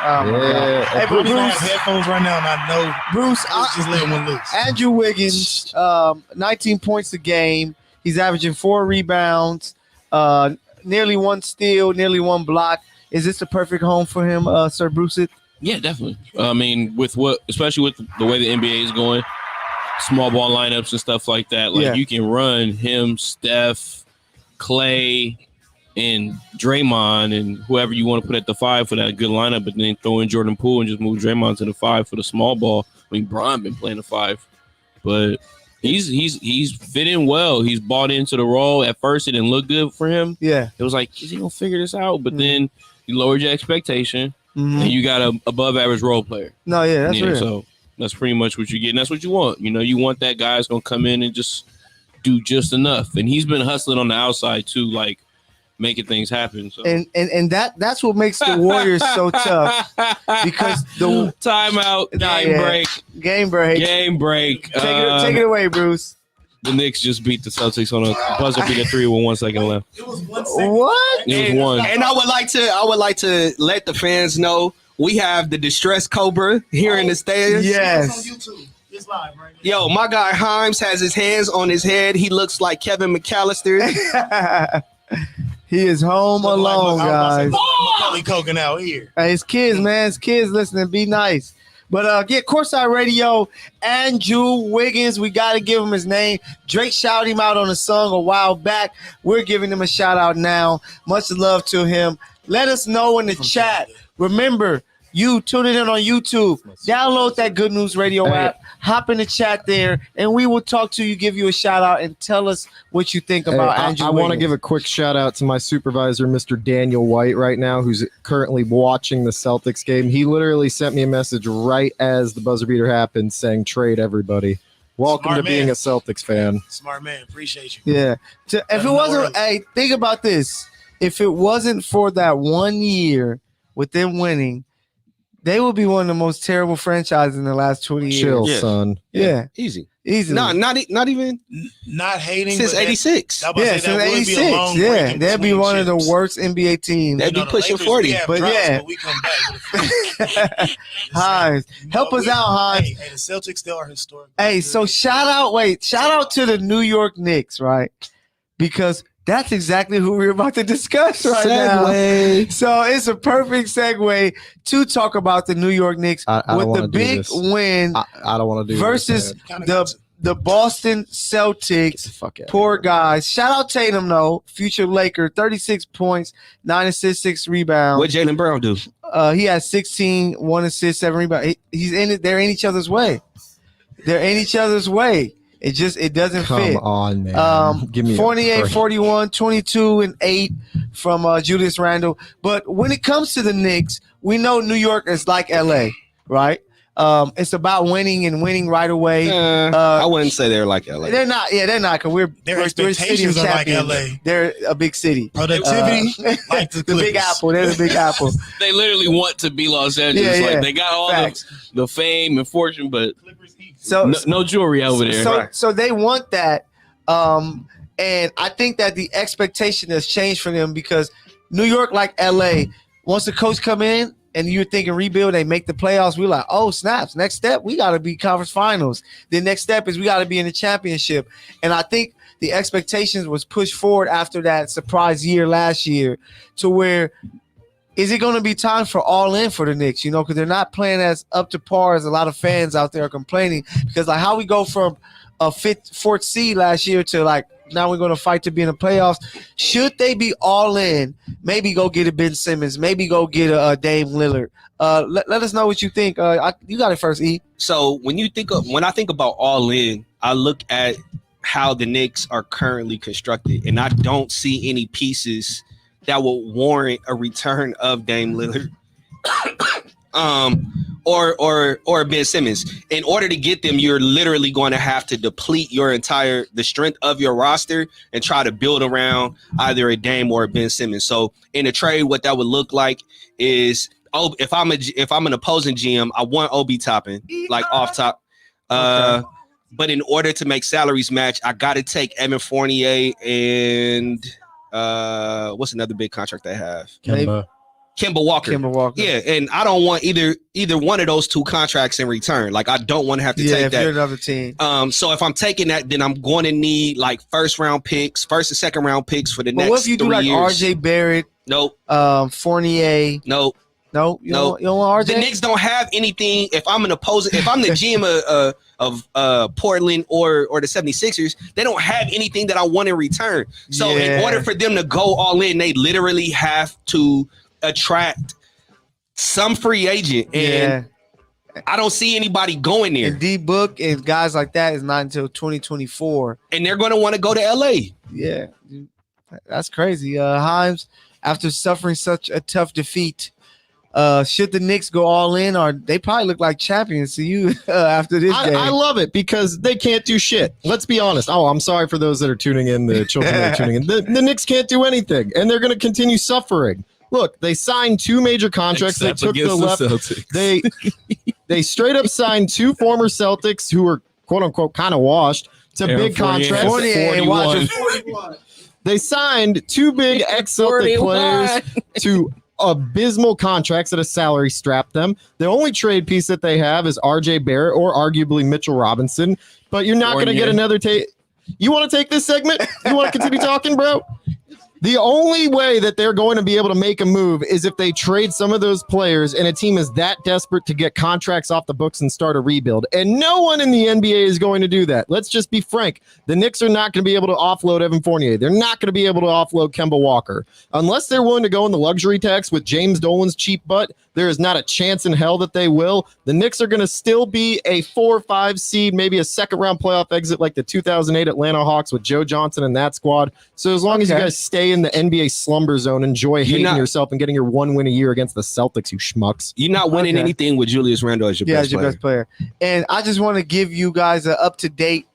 [SPEAKER 2] Oh my God.
[SPEAKER 4] yeah,
[SPEAKER 2] Hey, but
[SPEAKER 5] We don't have
[SPEAKER 2] Bruce,
[SPEAKER 5] headphones right now, and I know
[SPEAKER 2] Bruce,
[SPEAKER 5] let's just let one loose.
[SPEAKER 2] Andrew Wiggins, 19 points a game. He's averaging 4 rebounds, nearly 1 steal, nearly 1 block. Is this the perfect home for him, Sir Bruce?
[SPEAKER 1] Yeah, definitely. I mean, especially with the way the NBA is going, small ball lineups and stuff like that. Like you can run him, Steph, Klay, and Draymond, and whoever you want to put at the 5 for that good lineup, but then throw in Jordan Poole and just move Draymond to the 5 for the small ball. I mean, Bron been playing the 5, but he's fit in well. He's bought into the role. At first, it didn't look good for him.
[SPEAKER 2] Yeah.
[SPEAKER 1] It was like, is he gonna figure this out? But then you lowered your expectation,
[SPEAKER 2] Mhm.
[SPEAKER 1] and you got a above average role player.
[SPEAKER 2] No, yeah, that's real.
[SPEAKER 1] So that's pretty much what you get, and that's what you want. You want that guy that's gonna come in and just do just enough. And he's been hustling on the outside too, like making things happen. So
[SPEAKER 2] And that's what makes the Warriors so tough, because the
[SPEAKER 1] timeout, game break.
[SPEAKER 2] Take it away, Bruce.
[SPEAKER 1] The Knicks just beat the Celtics on a buzzer beater 3 with 1 second left.
[SPEAKER 5] It was 1 second.
[SPEAKER 2] What?
[SPEAKER 1] It was 1.
[SPEAKER 3] And I would like to let the fans know we have the distressed Cobra here in the stands.
[SPEAKER 5] It's
[SPEAKER 2] Yes.
[SPEAKER 5] on YouTube. It's live right now.
[SPEAKER 3] Yo, my guy Himes has his hands on his head. He looks like Kevin McAllister.
[SPEAKER 2] He is home alone, guys.
[SPEAKER 5] Macaulay Culkin out here.
[SPEAKER 2] Hey, his kids, man. His kids listening. Be nice. But get Courtside Radio, Andrew Wiggins. We got to give him his name. Drake shouted him out on a song a while back. We're giving him a shout out now. Much love to him. Let us know in the chat. Remember, you tuning in on YouTube. Download that Good News Radio app. Hop in the chat there, and we will talk to you, give you a shout out, and tell us what you think about Andrew
[SPEAKER 4] I
[SPEAKER 2] Wiggins.
[SPEAKER 4] want to give a quick shout out to my supervisor, Mr. Daniel White, right now, who's currently watching the Celtics game. He literally sent me a message right as the buzzer beater happened saying, trade everybody. Welcome
[SPEAKER 5] Smart
[SPEAKER 4] to being
[SPEAKER 5] man.
[SPEAKER 4] a Celtics fan.
[SPEAKER 5] Smart man. Appreciate you.
[SPEAKER 2] Yeah. If it wasn't, hey, think about this. If it wasn't for that 1 year with them winning, they would be one of the most terrible franchises in the last 20 years.
[SPEAKER 4] Chill,
[SPEAKER 3] Yeah.
[SPEAKER 4] son.
[SPEAKER 2] Yeah.
[SPEAKER 3] Easy.
[SPEAKER 2] Easily.
[SPEAKER 3] No, not even
[SPEAKER 5] Not hating.
[SPEAKER 3] since
[SPEAKER 5] but that-
[SPEAKER 3] '86.
[SPEAKER 5] I was about to
[SPEAKER 2] Yeah,
[SPEAKER 5] say
[SPEAKER 2] since
[SPEAKER 5] that would be a
[SPEAKER 2] 86.
[SPEAKER 5] long break
[SPEAKER 2] Yeah.
[SPEAKER 5] in
[SPEAKER 2] They'd be
[SPEAKER 5] between
[SPEAKER 2] one of the
[SPEAKER 5] chips.
[SPEAKER 2] worst NBA teams.
[SPEAKER 3] They'd be
[SPEAKER 5] You know, the
[SPEAKER 3] pushing
[SPEAKER 5] Lakers,
[SPEAKER 3] 40.
[SPEAKER 5] we have
[SPEAKER 2] But
[SPEAKER 5] droughts,
[SPEAKER 2] yeah.
[SPEAKER 5] but we come back with a
[SPEAKER 2] Hines, help us out, Hines.
[SPEAKER 5] Hey, the Celtics still are historic.
[SPEAKER 2] Hey, so shout out to the New York Knicks, right? Because that's exactly who we're about to discuss right now. So it's a perfect segue to talk about the New York Knicks
[SPEAKER 4] I don't
[SPEAKER 2] with the
[SPEAKER 4] wanna do
[SPEAKER 2] big
[SPEAKER 4] this.
[SPEAKER 2] win
[SPEAKER 4] I don't want to do
[SPEAKER 2] versus
[SPEAKER 4] this,
[SPEAKER 5] Kinda
[SPEAKER 2] the Boston Celtics.
[SPEAKER 4] fuck it.
[SPEAKER 2] Poor guys. Shout out Tatum, though. Future Laker, 36 points, 9 assists, 6 rebounds.
[SPEAKER 3] What Jaylen Brown do?
[SPEAKER 2] He has 16, 1 assist, 7 rebounds. He's in it. They're in each other's way. It doesn't
[SPEAKER 4] Come
[SPEAKER 2] fit.
[SPEAKER 4] on, man. Give me a
[SPEAKER 2] 48,
[SPEAKER 4] break.
[SPEAKER 2] 41, 22, and 8 from Julius Randle. But when it comes to the Knicks, we know New York is like LA, right? It's about winning and winning right away.
[SPEAKER 3] I wouldn't say they're like LA.
[SPEAKER 2] They're not. Yeah, they're not. Because
[SPEAKER 5] Their
[SPEAKER 2] we're a city of
[SPEAKER 5] expectations are like
[SPEAKER 2] champions.
[SPEAKER 5] LA.
[SPEAKER 2] They're a big city.
[SPEAKER 5] Productivity, like the
[SPEAKER 2] The Big
[SPEAKER 5] Clippers.
[SPEAKER 2] Apple. They're the Big Apple.
[SPEAKER 1] They literally want to be Los Angeles.
[SPEAKER 2] Yeah, yeah.
[SPEAKER 1] Like they got all
[SPEAKER 2] Facts.
[SPEAKER 1] the fame and fortune, but
[SPEAKER 2] So
[SPEAKER 1] no jewelry over there.
[SPEAKER 2] So they want that. And I think that the expectation has changed for them because New York, like LA, once the coach come in and you're thinking rebuild, they make the playoffs, we're like, oh, snaps. Next step, we got to be conference finals. The next step is we got to be in the championship. And I think the expectations was pushed forward after that surprise year last year to where is it going to be time for all in for the Knicks, you know, because they're not playing as up to par as a lot of fans out there are complaining because like how we go from a fourth seed last year to like now we're going to fight to be in the playoffs. Should they be all in, maybe go get a Ben Simmons, maybe go get a Dame Lillard. Let us know what you think. You got it first, E.
[SPEAKER 3] So when I think about all in, I look at how the Knicks are currently constructed, and I don't see any pieces that will warrant a return of Dame Lillard, or Ben Simmons. In order to get them, you're literally going to have to deplete the strength of your roster and try to build around either a Dame or a Ben Simmons. So in a trade, what that would look like is, if I'm an opposing GM, I want Obi Toppin, like off top.
[SPEAKER 2] Okay.
[SPEAKER 3] But in order to make salaries match, I got to take Evan Fournier and what's another big contract they have?
[SPEAKER 4] Kemba
[SPEAKER 3] Walker.
[SPEAKER 2] Kemba Walker.
[SPEAKER 3] Yeah, and I don't want either one of those two contracts in return. Like I don't want to have to take
[SPEAKER 2] if
[SPEAKER 3] that.
[SPEAKER 2] you're another team.
[SPEAKER 3] So if I'm taking that, then I'm going to need like first and second round picks for the next 3 years.
[SPEAKER 2] What if you do like RJ Barrett?
[SPEAKER 3] Nope.
[SPEAKER 2] Fournier?
[SPEAKER 3] Nope.
[SPEAKER 2] No, you don't want RJ?
[SPEAKER 3] The Knicks don't have anything. If I'm the GM of Portland or the 76ers, they don't have anything that I want in return. So in order for them to go all in, they literally have to attract some free agent. And I don't see anybody going there.
[SPEAKER 2] And D-Book and guys like that is not until 2024.
[SPEAKER 3] And they're going to want to go to LA.
[SPEAKER 2] Yeah, that's crazy. Himes, after suffering such a tough defeat, should the Knicks go all in, or they probably look like champions to you after this game?
[SPEAKER 4] I love it because they can't do shit. Let's be honest. Oh, I'm sorry for those that are tuning in, the children that are tuning in. The Knicks can't do anything, and they're going to continue suffering. Look, they signed 2 major contracts.
[SPEAKER 1] Except
[SPEAKER 4] they took the
[SPEAKER 1] against
[SPEAKER 4] left.
[SPEAKER 1] Celtics.
[SPEAKER 4] They straight up signed 2 former Celtics who were quote unquote kind of washed to big contracts.
[SPEAKER 2] 41.
[SPEAKER 4] They signed 2 big ex-Celtic players to abysmal contracts that a salary strapped them. The only trade piece that they have is RJ Barrett or arguably Mitchell Robinson, but you're not going to get another You want to take this segment? You want to continue talking, bro? The only way that they're going to be able to make a move is if they trade some of those players and a team is that desperate to get contracts off the books and start a rebuild. And no one in the NBA is going to do that. Let's just be frank. The Knicks are not going to be able to offload Evan Fournier. They're not going to be able to offload Kemba Walker. Unless they're willing to go in the luxury tax with James Dolan's cheap butt, there is not a chance in hell that they will. The Knicks are going to still be a 4 or 5 seed, maybe a second round playoff exit like the 2008 Atlanta Hawks with Joe Johnson and that squad. So as long as you guys stay in the NBA slumber zone, enjoy hating yourself and getting your 1 win a year against the Celtics, you schmucks.
[SPEAKER 3] You're not winning anything with Julius Randle as your best player.
[SPEAKER 2] And I just want to give you guys an up-to-date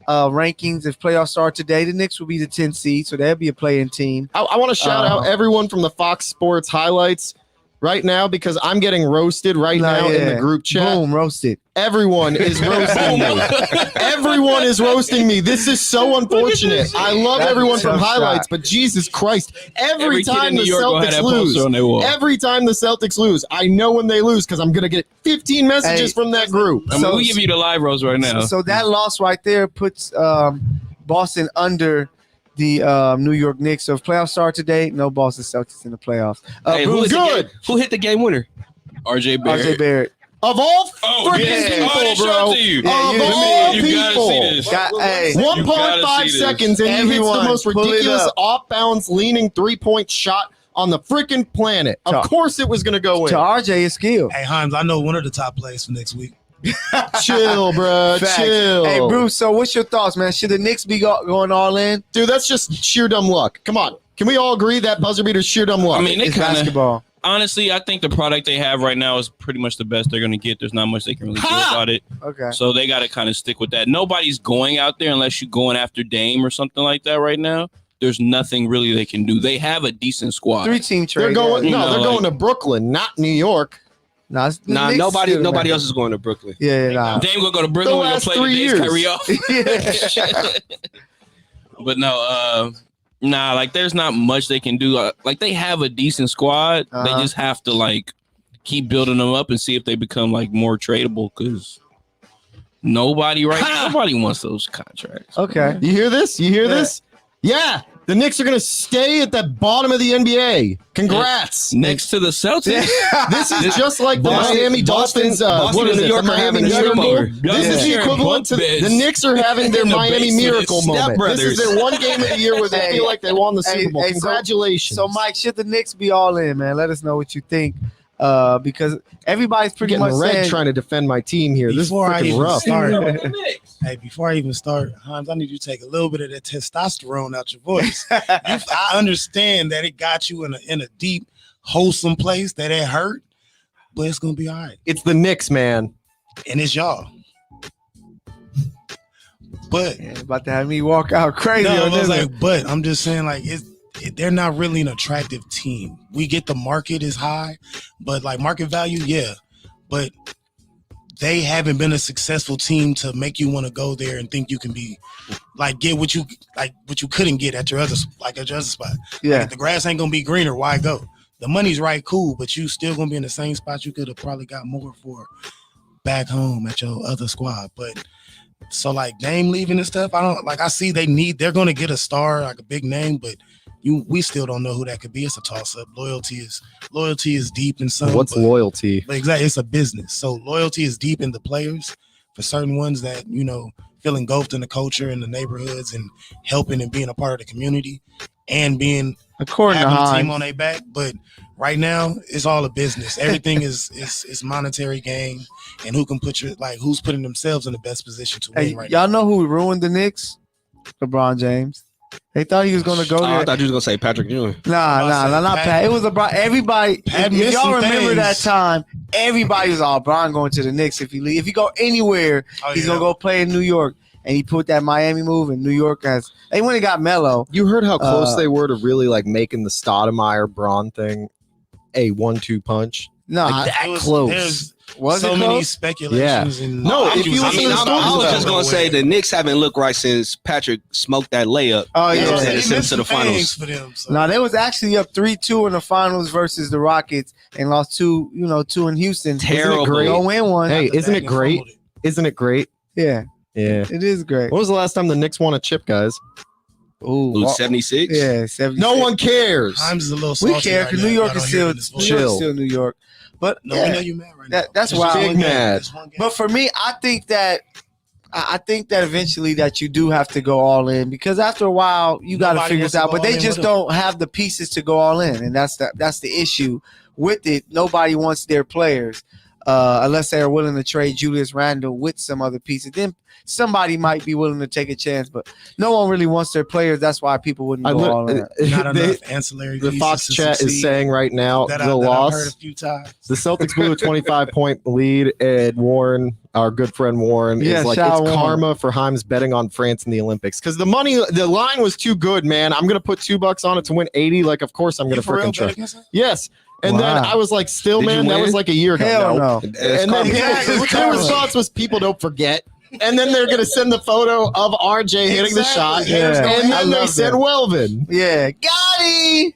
[SPEAKER 2] rankings. If playoffs start today, the Knicks will be the 10th seed, so they'll be a playing team.
[SPEAKER 4] I want to shout out everyone from the Fox Sports highlights right now because I'm getting roasted now in the group chat.
[SPEAKER 2] Boom, roasted.
[SPEAKER 4] Everyone is roasting me. Everyone is roasting me. This is so unfortunate. I love everyone from highlights, but Jesus Christ, every time the Celtics lose, I know when they lose because I'm going to get 15 messages from that group.
[SPEAKER 1] We give you the live roast right now.
[SPEAKER 2] So that loss right there puts Boston under the New York Knicks. So if playoffs start today, no Boston Celtics in the playoffs.
[SPEAKER 3] Who hit the game winner?
[SPEAKER 1] RJ Barrett.
[SPEAKER 2] RJ Barrett.
[SPEAKER 4] Of all freaking people, bro.
[SPEAKER 1] You
[SPEAKER 4] Of all
[SPEAKER 1] gotta see this.
[SPEAKER 4] 1.5 seconds, and he hits the most ridiculous off-balance leaning three-point shot on the freaking planet. Of course it was going to go in.
[SPEAKER 2] To RJ, is skill.
[SPEAKER 5] Hey, Himes, I know one of the top plays for next week.
[SPEAKER 4] Chill, bro.
[SPEAKER 2] Facts.
[SPEAKER 4] Chill.
[SPEAKER 2] Hey, Bruce, so what's your thoughts, man? Should the Knicks be going all in?
[SPEAKER 4] Dude, that's just sheer dumb luck. Come on. Can we all agree that buzzer beater's sheer dumb luck?
[SPEAKER 1] I mean,
[SPEAKER 2] It's basketball.
[SPEAKER 1] Honestly, I think the product they have right now is pretty much the best they're going to get. There's not much they can really do about it.
[SPEAKER 2] Okay.
[SPEAKER 1] So they got to kind of stick with that. Nobody's going out there unless you're going after Dame or something like that right now. There's nothing really they can do. They have a decent squad.
[SPEAKER 2] 3-team trade.
[SPEAKER 4] They're going to Brooklyn, not New York.
[SPEAKER 3] Nobody else is going to Brooklyn.
[SPEAKER 2] Yeah.
[SPEAKER 1] Dame going to go to Brooklyn. We're going to play the days Kyrie off. But no, like there's not much they can do. Like they have a decent squad. They just have to like keep building them up and see if they become like more tradable. Because Nobody wants those contracts.
[SPEAKER 2] Okay.
[SPEAKER 4] You hear this? This? Yeah. The Knicks are going to stay at the bottom of the NBA. Congrats.
[SPEAKER 1] Next to the Celtics.
[SPEAKER 4] This is just like the Miami Dolphins.
[SPEAKER 3] Boston,
[SPEAKER 4] What is
[SPEAKER 3] New
[SPEAKER 4] it?
[SPEAKER 3] York
[SPEAKER 4] The
[SPEAKER 3] are
[SPEAKER 4] Miami
[SPEAKER 3] having a
[SPEAKER 4] Miracle.
[SPEAKER 3] sleepover.
[SPEAKER 4] This is the equivalent to the Knicks are having their
[SPEAKER 1] In the
[SPEAKER 4] Miami
[SPEAKER 1] basement.
[SPEAKER 4] Miracle moment. This is their one game of the year where they feel like they won the Super Bowl. Congratulations.
[SPEAKER 2] So, Mike, should the Knicks be all in, man? Let us know what you think. Because everybody's pretty
[SPEAKER 4] getting
[SPEAKER 2] much
[SPEAKER 4] red
[SPEAKER 2] saying,
[SPEAKER 4] trying to defend my team here. This is
[SPEAKER 5] Before I
[SPEAKER 4] freaking
[SPEAKER 5] even
[SPEAKER 4] rough.
[SPEAKER 5] start, hey, before I even start, Hans, I need you to take a little bit of that testosterone out your voice. I understand that it got you in a deep, wholesome place that it hurt, but it's gonna be all right.
[SPEAKER 4] It's the Knicks, man.
[SPEAKER 5] And it's y'all. But
[SPEAKER 2] yeah, about to have me walk out crazy.
[SPEAKER 5] no,
[SPEAKER 2] on
[SPEAKER 5] I was
[SPEAKER 2] this
[SPEAKER 5] like, but I'm just saying, like, they're not really an attractive team. We get the market is high, but like market value, yeah. But they haven't been a successful team to make you want to go there and think you can be like get what you couldn't get at your other spot.
[SPEAKER 2] Yeah.
[SPEAKER 5] Like, if the grass ain't gonna be greener, why go? The money's right, cool, but you still gonna be in the same spot you could have probably got more for back home at your other squad. But so like Dame leaving and stuff, I see they're gonna get a star, like a big name, but we still don't know who that could be. It's a toss-up. Loyalty is deep in some.
[SPEAKER 4] What's loyalty?
[SPEAKER 5] But exactly, it's a business. So loyalty is deep in the players. For certain ones that, feel engulfed in the culture and the neighborhoods and helping and being a part of the community and being
[SPEAKER 2] according to
[SPEAKER 5] having a
[SPEAKER 2] Hines,
[SPEAKER 5] team on their back. But right now, it's all a business. Everything is monetary gain and who can who's putting themselves in the best position to win right
[SPEAKER 2] y'all
[SPEAKER 5] now.
[SPEAKER 2] know who ruined the Knicks? LeBron James. They thought he was going to go there.
[SPEAKER 3] I thought you was gonna say Patrick Ewing.
[SPEAKER 2] Nah, not Pat. It was LeBron. Everybody,
[SPEAKER 5] Pat
[SPEAKER 2] if y'all
[SPEAKER 5] missing
[SPEAKER 2] remember that
[SPEAKER 5] things.
[SPEAKER 2] time, everybody was all LeBron going to the Knicks. If he leave, if he go anywhere, he's gonna go play in New York. And he put that Miami move, and New York they went and got Melo.
[SPEAKER 4] You heard how close they were to really like making the Stoudemire-Braun thing a 1-2 punch?
[SPEAKER 2] No,
[SPEAKER 4] Like,
[SPEAKER 5] It was-
[SPEAKER 4] close.
[SPEAKER 5] There's
[SPEAKER 2] was
[SPEAKER 5] so
[SPEAKER 2] it
[SPEAKER 5] many
[SPEAKER 2] close?
[SPEAKER 5] speculations. And
[SPEAKER 4] No, if you listen to the story,
[SPEAKER 3] I was just gonna say the Knicks haven't looked right since Patrick smoked that layup.
[SPEAKER 2] Oh
[SPEAKER 3] You know what I'm
[SPEAKER 2] yeah.
[SPEAKER 3] saying? It sent them to the finals.
[SPEAKER 5] For them, so.
[SPEAKER 2] No, they was actually up 3-2 in the finals versus the Rockets and lost two in Houston.
[SPEAKER 3] Terrible.
[SPEAKER 4] great?
[SPEAKER 2] Don't win one.
[SPEAKER 4] Hey, isn't it
[SPEAKER 5] Back and
[SPEAKER 4] great?
[SPEAKER 5] fumbled it.
[SPEAKER 4] Isn't it great?
[SPEAKER 2] Yeah,
[SPEAKER 4] Yeah.
[SPEAKER 2] it is great.
[SPEAKER 4] When was the last time the Knicks won a chip, guys?
[SPEAKER 2] Ooh,
[SPEAKER 3] 76.
[SPEAKER 2] yeah, 76.
[SPEAKER 4] No one cares.
[SPEAKER 5] Times is a little salty
[SPEAKER 2] We care
[SPEAKER 5] right
[SPEAKER 2] because
[SPEAKER 5] now.
[SPEAKER 2] New York
[SPEAKER 5] I
[SPEAKER 2] is
[SPEAKER 5] don't
[SPEAKER 2] still
[SPEAKER 5] hear it in this
[SPEAKER 2] New
[SPEAKER 5] voice.
[SPEAKER 2] York is
[SPEAKER 4] Chill.
[SPEAKER 2] still New York. But
[SPEAKER 5] No,
[SPEAKER 2] yeah,
[SPEAKER 5] we know you mad right now.
[SPEAKER 2] that's
[SPEAKER 5] It's
[SPEAKER 2] wild.
[SPEAKER 5] just one
[SPEAKER 4] Big
[SPEAKER 5] game.
[SPEAKER 4] mad.
[SPEAKER 5] It's one game.
[SPEAKER 2] But for me, I think that eventually that you do have to go all in because after a while you got to
[SPEAKER 5] Nobody
[SPEAKER 2] figure
[SPEAKER 5] wants
[SPEAKER 2] this
[SPEAKER 5] to
[SPEAKER 2] out.
[SPEAKER 5] go
[SPEAKER 2] But they
[SPEAKER 5] all in
[SPEAKER 2] just
[SPEAKER 5] with them.
[SPEAKER 2] don't have the pieces to go all in, and that's the issue with it. Nobody wants their players unless they are willing to trade Julius Randle with some other pieces. Then somebody might be willing to take a chance, but no one really wants their players. That's why people wouldn't go all in.
[SPEAKER 5] Not enough ancillary
[SPEAKER 4] The
[SPEAKER 5] pieces
[SPEAKER 4] Fox
[SPEAKER 5] to
[SPEAKER 4] chat is
[SPEAKER 5] succeed
[SPEAKER 4] saying right now
[SPEAKER 5] that
[SPEAKER 4] the
[SPEAKER 5] I've heard a
[SPEAKER 4] loss.
[SPEAKER 5] few times.
[SPEAKER 4] The Celtics blew a 25-point lead, and Warren, our good friend Warren,
[SPEAKER 2] Yeah,
[SPEAKER 4] is like,
[SPEAKER 2] shout
[SPEAKER 4] it's
[SPEAKER 2] out Warren.
[SPEAKER 4] karma for Himes betting on France in the Olympics. Because the line was too good, man. I'm going to put $2 on it to win 80. Like, of course I'm going
[SPEAKER 5] You
[SPEAKER 4] to
[SPEAKER 5] for real
[SPEAKER 4] freaking
[SPEAKER 5] bet
[SPEAKER 4] try.
[SPEAKER 5] against him?
[SPEAKER 4] Yes. And then
[SPEAKER 2] Wow.
[SPEAKER 4] I was like, still,
[SPEAKER 3] Did you
[SPEAKER 4] man, that
[SPEAKER 3] win?
[SPEAKER 4] was like a year ago.
[SPEAKER 2] Hell no.
[SPEAKER 4] And then
[SPEAKER 2] Exactly.
[SPEAKER 4] their response was, people don't forget. And then they're going to send the photo of RJ hitting the shot.
[SPEAKER 5] Exactly.
[SPEAKER 2] Yeah.
[SPEAKER 4] And
[SPEAKER 2] I
[SPEAKER 4] then they
[SPEAKER 2] love
[SPEAKER 4] said
[SPEAKER 2] that.
[SPEAKER 4] Welvin.
[SPEAKER 2] Yeah, got it.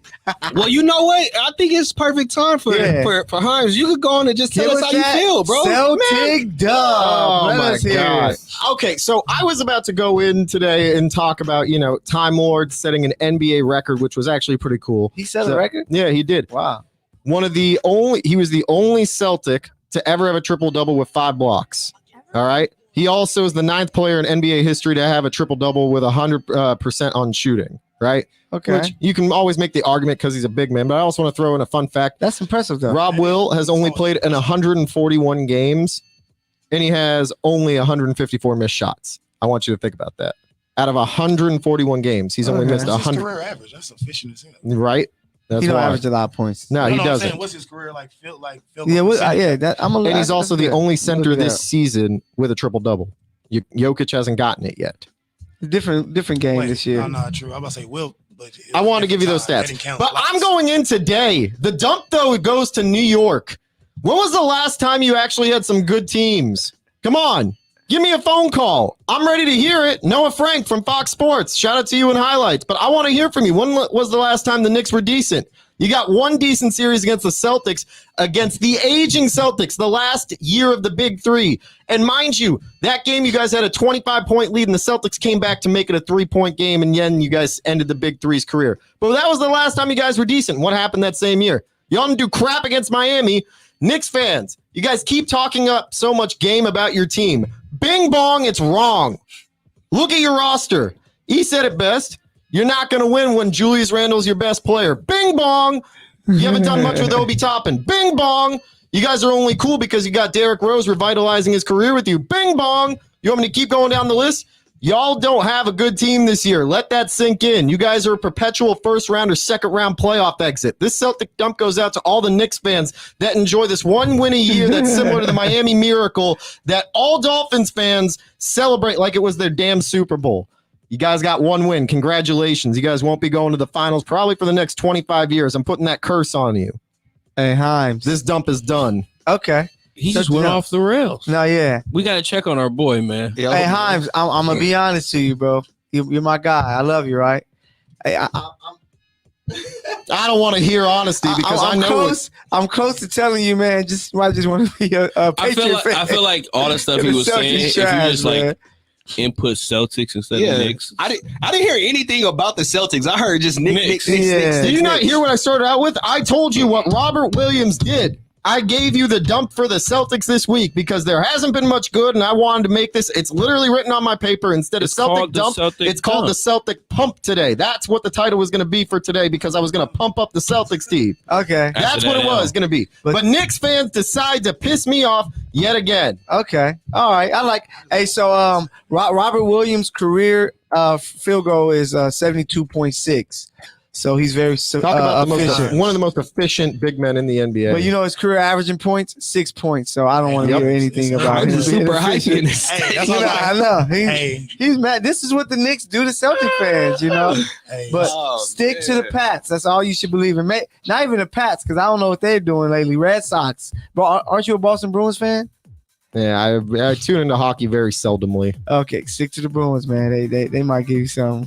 [SPEAKER 3] Well, you know what? I think it's perfect time for
[SPEAKER 2] Yeah.
[SPEAKER 3] for Himes. You could go on and just tell us how you feel, bro.
[SPEAKER 2] Celtic dub.
[SPEAKER 4] Oh
[SPEAKER 2] Let
[SPEAKER 4] my
[SPEAKER 2] us hear
[SPEAKER 4] god!
[SPEAKER 2] it.
[SPEAKER 4] Okay, so I was about to go in today and talk about Time Lord setting an NBA record, which was actually pretty cool.
[SPEAKER 2] He set
[SPEAKER 4] So-
[SPEAKER 2] a record.
[SPEAKER 4] Yeah, he did.
[SPEAKER 2] Wow.
[SPEAKER 4] He was the only Celtic to ever have a triple double with 5 blocks. All right. He also is the 9th player in NBA history to have a triple double with 100% on shooting. Right.
[SPEAKER 2] Okay.
[SPEAKER 4] Which you can always make the argument because he's a big man, but I also want to throw in a fun fact.
[SPEAKER 2] That's impressive, though.
[SPEAKER 4] Rob Will has only played in 141 games, and he has only 154 missed shots. I want you to think about that. Out of 141 games, he's only
[SPEAKER 2] Okay.
[SPEAKER 4] missed
[SPEAKER 5] What's his
[SPEAKER 4] 100.
[SPEAKER 5] career average? That's efficient as hell.
[SPEAKER 4] right? That's
[SPEAKER 2] He don't
[SPEAKER 4] why.
[SPEAKER 2] average a lot of points.
[SPEAKER 4] No, he
[SPEAKER 5] I'm
[SPEAKER 4] doesn't.
[SPEAKER 5] saying, what's his career like? Feel
[SPEAKER 2] Yeah, I'm a.
[SPEAKER 4] And he's also the only center
[SPEAKER 2] look it
[SPEAKER 4] this
[SPEAKER 2] up.
[SPEAKER 4] season with a triple double. Jokic hasn't gotten it yet.
[SPEAKER 2] different game this year.
[SPEAKER 5] No, not true. I'm about to say Will, but
[SPEAKER 4] I want to give you those stats. But I'm going in today. The dump, though, goes to New York. When was the last time you actually had some good teams? Come on. Give me a phone call. I'm ready to hear it. Noah Frank from Fox Sports. Shout out to you in highlights. But I want to hear from you. When was the last time the Knicks were decent? You got one decent series against the Celtics, against the aging Celtics, the last year of the Big Three. And mind you, that game you guys had a 25-point lead, and the Celtics came back to make it a 3-point game, and then you guys ended the Big Three's career. But that was the last time you guys were decent. What happened that same year? Y'all didn't do crap against Miami. Knicks fans, you guys keep talking up so much game about your team. Bing bong, it's wrong. Look at your roster. He said it best. You're not going to win when Julius Randle's your best player. Bing bong. You haven't done much with Obi Toppin. Bing bong. You guys are only cool because you got Derrick Rose revitalizing his career with you. Bing bong. You want me to keep going down the list? Y'all don't have a good team this year. Let that sink in. You guys are a perpetual first-round or second-round playoff exit. This Celtic dump goes out to all the Knicks fans that enjoy this one win a year that's similar to the Miami Miracle that all Dolphins fans celebrate like it was their damn Super Bowl. You guys got one win. Congratulations. You guys won't be going to the finals probably for the next 25 years. I'm putting that curse on you.
[SPEAKER 2] Hey, Himes.
[SPEAKER 4] This dump is done.
[SPEAKER 2] Okay.
[SPEAKER 1] He just went off the rails.
[SPEAKER 2] No, yeah.
[SPEAKER 1] We got to check on our boy, man.
[SPEAKER 2] Hey, Himes, I'm going to be honest to you, bro. You're my guy. I love you, right? Hey, I
[SPEAKER 4] don't want to hear honesty because I'm close.
[SPEAKER 2] I'm close to telling you, man. I just want to be a Patriot fan.
[SPEAKER 1] I feel like all the stuff he was saying, if you just like input Celtics instead of Knicks.
[SPEAKER 3] I didn't hear anything about the Celtics. I heard just Knicks.
[SPEAKER 4] Did you not hear what I started out with? I told you what Robert Williams did. I gave you the dump for the Celtics this week because there hasn't been much good, and I wanted to make this. It's literally written on my paper. Instead of Celtic dump, it's called the Celtic pump today. That's what the title was going to be for today because I was going to pump up the Celtics team.
[SPEAKER 2] Okay.
[SPEAKER 4] That's what it was going to be. But Knicks fans decide to piss me off yet again.
[SPEAKER 2] Okay. All right. Hey, so Robert Williams' career field goal is 72.6. So he's very
[SPEAKER 4] Talk about
[SPEAKER 2] efficient.
[SPEAKER 4] One of the most efficient big men in the NBA.
[SPEAKER 2] But you know his career averaging points, 6 points. So I don't want to hear anything about him.
[SPEAKER 3] Super hypey in this.
[SPEAKER 2] I know. He's mad. This is what the Knicks do to Celtic fans, you know. But stick to the Pats. That's all you should believe in. Not even the Pats, because I don't know what they're doing lately. Red Sox. Bro, aren't you a Boston Bruins fan?
[SPEAKER 4] Yeah, I tune into hockey very seldomly.
[SPEAKER 2] Okay, stick to the Bruins, man. They might give you some.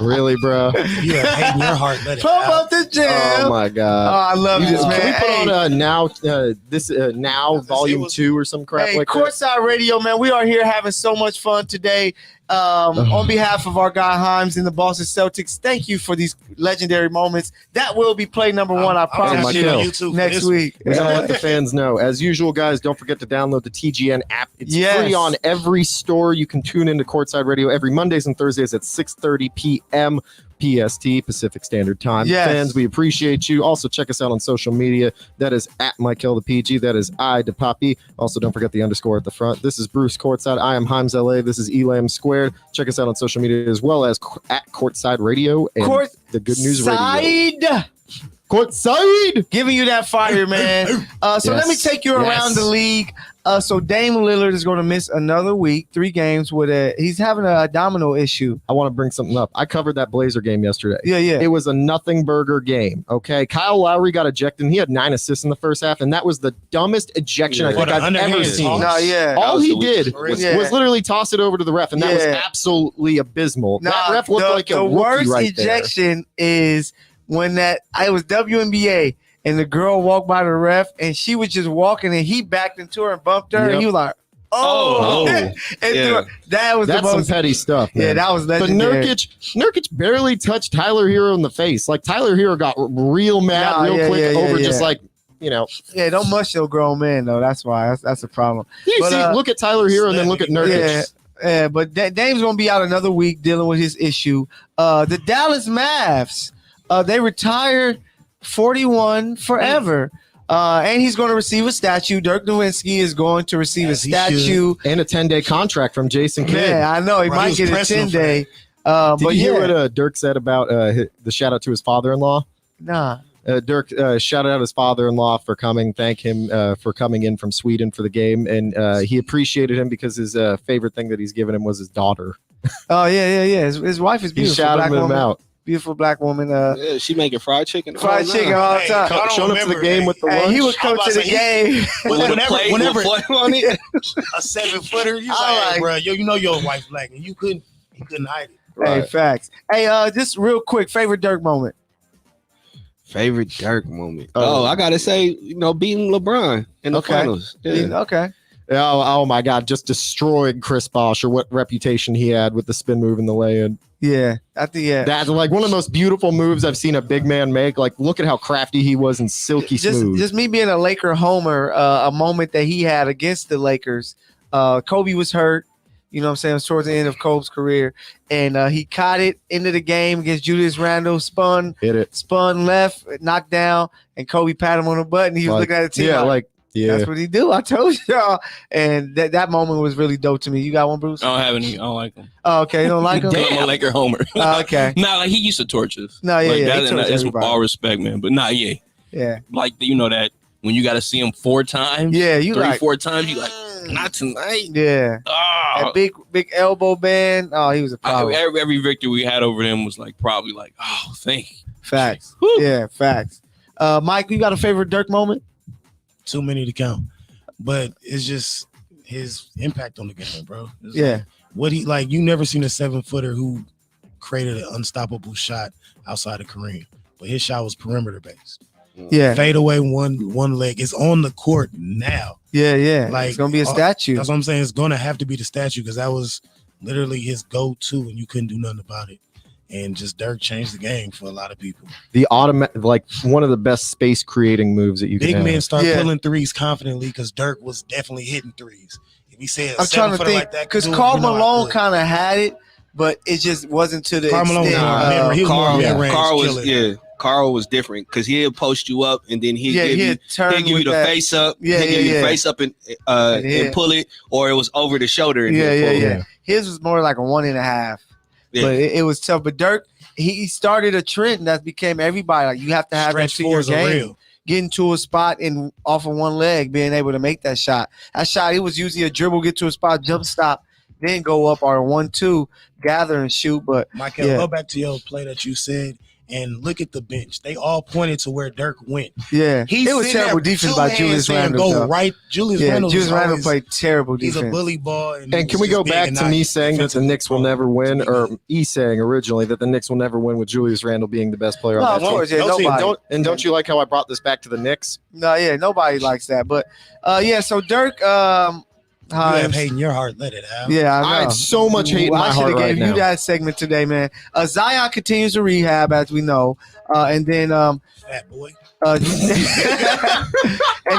[SPEAKER 4] Really, bro?
[SPEAKER 5] You have hate in your heart. Let it
[SPEAKER 2] Pump
[SPEAKER 5] out.
[SPEAKER 2] up the jam.
[SPEAKER 4] Oh my god!
[SPEAKER 2] Oh, I love this, man.
[SPEAKER 4] Can we put on now volume 2 or some crap like that?
[SPEAKER 2] Courtside Radio, man. We are here having so much fun today. On behalf of our guy Himes and the Boston Celtics, thank you for these legendary moments. That will be play number one, I promise you, next week.
[SPEAKER 4] We're going to let the fans know. As usual, guys, don't forget to download the TGN app. It's free on every store. You can tune into Courtside Radio every Mondays and Thursdays at 6:30 p.m. PST, Pacific Standard Time. Fans, we appreciate you. Also, check us out on social media. That is at Michael the PG. That is I the Poppy. Also, don't forget the underscore at the front. This is Bruce Courtside. I am Himes LA. This is Elam Squared. Check us out on social media as well as at Courtside Radio and the Good News Radio. Courtside,
[SPEAKER 2] giving you that fire, man. So let me take you around the league. So Dame Lillard is going to miss another week, 3 games he's having a abdominal issue.
[SPEAKER 4] I want to bring something up. I covered that Blazer game yesterday.
[SPEAKER 2] Yeah.
[SPEAKER 4] It was a nothing burger game. Okay, Kyle Lowry got ejected, and he had 9 assists in the first half, and that was the dumbest ejection I think I've ever seen. All he did was literally toss it over to the ref, and that was absolutely abysmal. That ref looked like a rookie right there. The worst ejection
[SPEAKER 2] is when it was WNBA. And the girl walked by the ref, and she was just walking, and he backed into her and bumped her, and he was like, That's
[SPEAKER 4] some petty stuff, man.
[SPEAKER 2] Yeah, that was legendary.
[SPEAKER 4] But Nurkic barely touched Tyler Hero in the face. Like, Tyler Hero got real mad quick over just like, you know.
[SPEAKER 2] Yeah, don't mush your grown man, though. That's why. That's the problem.
[SPEAKER 4] Look at Tyler Hero and then look at Nurkic.
[SPEAKER 2] Yeah, but Dame's going to be out another week dealing with his issue. The Dallas Mavs, they retired 41 forever. And he's going to receive a statue. Dirk Nowitzki is going to receive a statue.
[SPEAKER 4] And a 10-day contract from Jason Kidd.
[SPEAKER 2] Yeah, I know. He might get a 10-day.
[SPEAKER 4] Did you hear what Dirk said about the shout-out to his father-in-law?
[SPEAKER 2] Nah.
[SPEAKER 4] Dirk shouted out his father-in-law for coming, thank him for coming in from Sweden for the game. And he appreciated him because his favorite thing that he's given him was his daughter.
[SPEAKER 2] Oh, yeah. His wife is beautiful.
[SPEAKER 4] He shouted him out.
[SPEAKER 2] Beautiful black woman.
[SPEAKER 3] She making fried chicken.
[SPEAKER 2] Fried chicken all the time.
[SPEAKER 4] Showing up to the game with the lunch.
[SPEAKER 2] He would come to the game.
[SPEAKER 5] Whenever a 7-footer, you like, bro, you know your wife black, and he couldn't hide it.
[SPEAKER 2] Hey, facts. Hey, just real quick, favorite Dirk moment.
[SPEAKER 3] Favorite Dirk moment. I gotta say, beating LeBron in the finals. Yeah.
[SPEAKER 2] Okay.
[SPEAKER 4] Oh my God! Just destroyed Chris Bosh, or what reputation he had with the spin move and the lay-in.
[SPEAKER 2] Yeah, I think
[SPEAKER 4] that's like one of the most beautiful moves I've seen a big man make. Like, look at how crafty he was and silky smooth.
[SPEAKER 2] Just me being a Laker homer, a moment that he had against the Lakers. Kobe was hurt. You know what I'm saying? It was towards the end of Kobe's career. And he caught it into the game against Julius Randle, spun left, knocked down, and Kobe patted him on the butt, and he was looking at the team. That's what he do. I told y'all. And that moment was really dope to me. You got one, Bruce?
[SPEAKER 1] I don't have any. I don't like him.
[SPEAKER 2] Oh, okay. You don't like him?
[SPEAKER 1] I'm a Laker homer.
[SPEAKER 2] Okay.
[SPEAKER 1] Nah, like he used to torch us.
[SPEAKER 2] No, yeah.
[SPEAKER 1] That's with all respect, man. But yeah.
[SPEAKER 2] Yeah.
[SPEAKER 1] Like, that when you got to see him 4 times.
[SPEAKER 2] Yeah, you
[SPEAKER 1] 4 times. You like, not tonight.
[SPEAKER 2] Yeah.
[SPEAKER 1] Oh.
[SPEAKER 2] That big elbow band. Oh, he was a problem.
[SPEAKER 1] Every victory we had over them was probably thank you.
[SPEAKER 2] Facts. Yeah, facts. Mike, you got a favorite Dirk moment?
[SPEAKER 5] Too many to count, but it's just his impact on the game, bro.
[SPEAKER 2] It's
[SPEAKER 5] what he you never seen a 7-footer who created an unstoppable shot outside of Kareem, but his shot was perimeter based.
[SPEAKER 2] Yeah,
[SPEAKER 5] fade away one leg. It's on the court now.
[SPEAKER 2] Yeah. It's gonna be a statue.
[SPEAKER 5] That's what I'm saying. It's gonna have to be the statue because that was literally his go-to, and you couldn't do nothing about it. And just Dirk changed the game for a lot of people.
[SPEAKER 4] The one of the best space creating moves that you can have.
[SPEAKER 5] Big men start pulling threes confidently because Dirk was definitely hitting threes. If he said
[SPEAKER 2] I'm trying to think because Karl Malone kind of had it, but it just wasn't to the extent.
[SPEAKER 3] Karl was different because he'd post you up and then he'd give you the face up. He'd give you the face up and pull it, or it was over the shoulder. And
[SPEAKER 2] yeah. His was more like a 1.5. Yeah. But it was tough. But Dirk, he started a trend that became everybody. You have to have that to your game. Getting to a spot and off of one leg, being able to make that shot. That shot, it was usually a dribble, get to a spot, jump stop, then go up, or 1-2, gather and shoot. But
[SPEAKER 5] Michael, go back to your play that you said. And look at the bench. They all pointed to where Dirk went.
[SPEAKER 2] Yeah. It was terrible defense by Julius Randle.
[SPEAKER 5] Julius Randle
[SPEAKER 2] played terrible defense.
[SPEAKER 5] He's a bully ball.
[SPEAKER 4] And can we go back to me saying that the Knicks will never win, or saying originally that the Knicks will never win with Julius Randle being the best player on that team?
[SPEAKER 2] Nobody.
[SPEAKER 4] Don't you like how I brought this back to the Knicks?
[SPEAKER 2] No, nobody likes that. But, so Dirk
[SPEAKER 5] you have hate in your heart, let it out.
[SPEAKER 2] Yeah, I know.
[SPEAKER 4] I have so much hate in my heart right now. I should have gave
[SPEAKER 2] you that segment today, man. Zion continues to rehab, as we know. And then
[SPEAKER 5] fat boy.
[SPEAKER 2] And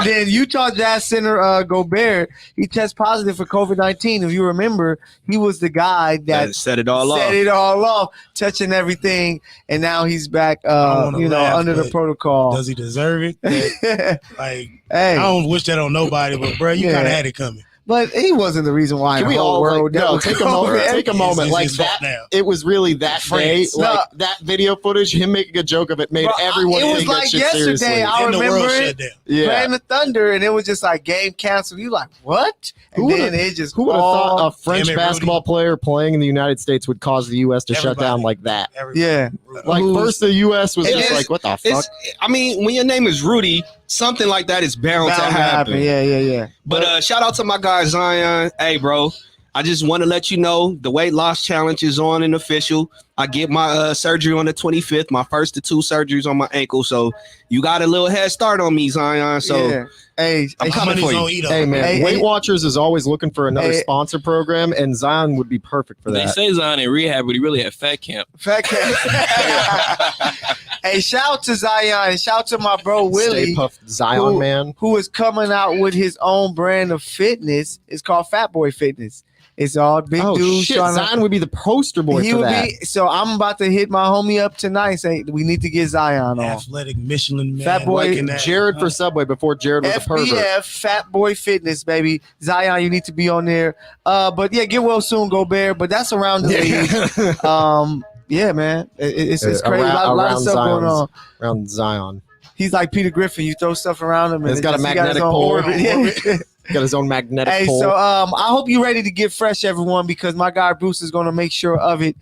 [SPEAKER 2] then Utah Jazz center Gobert, he tested positive for COVID-19. If you remember, he was the guy that
[SPEAKER 3] set it all
[SPEAKER 2] off, touching everything, and now he's back. Under the protocol.
[SPEAKER 5] Does he deserve it? I don't wish that on nobody, but bro, you kind of had it coming.
[SPEAKER 2] But he wasn't the reason why the whole world.
[SPEAKER 4] Take a moment. Like that, it was really that day. Like that video footage, him making a joke of it made everyone.
[SPEAKER 2] It was like yesterday. I remember it. Playing the Thunder, and it was just like game canceled. You like what?
[SPEAKER 4] Who would have thought a French basketball player playing in the United States would cause the U.S. to shut down like that?
[SPEAKER 2] Yeah,
[SPEAKER 4] like first the U.S. was just like, what the fuck?
[SPEAKER 3] I mean, when your name is Rudy, something like that is bound to happen.
[SPEAKER 2] Yeah.
[SPEAKER 3] But shout out to my guy Zion. Hey, bro, I just want to let you know the weight loss challenge is on and official. I get my surgery on the 25th, my first of 2 surgeries on my ankle. So you got a little head start on me, Zion. So
[SPEAKER 2] hey,
[SPEAKER 3] I'm coming for you.
[SPEAKER 4] Hey, man, Weight Watchers is always looking for another sponsor program, and Zion would be perfect for that.
[SPEAKER 1] They say Zion in rehab, but he really had fat camp.
[SPEAKER 2] Hey, shout out to Zion and shout out to my bro Willie.
[SPEAKER 4] Stay Puft Zion, man.
[SPEAKER 2] Who is coming out with his own brand of fitness. It's called Fat Boy Fitness. It's all big dudes.
[SPEAKER 4] Zion would be the poster boy for that.
[SPEAKER 2] So I'm about to hit my homie up tonight and say we need to get Zion on.
[SPEAKER 5] Athletic Michelin man.
[SPEAKER 2] Fat Boy.
[SPEAKER 4] Jared for Subway before Jared was a pervert.
[SPEAKER 2] FBF, Fat Boy Fitness, baby. Zion, you need to be on there. But yeah, get well soon, Gobert. But that's around the league. Yeah, man. It's crazy. A lot of stuff going on.
[SPEAKER 4] Around Zion.
[SPEAKER 2] He's like Peter Griffin. You throw stuff around him. And
[SPEAKER 4] he's got a magnetic pole. Got his own magnetic pole.
[SPEAKER 2] So I hope you're ready to get fresh, everyone, because my guy Bruce is going to make sure of it.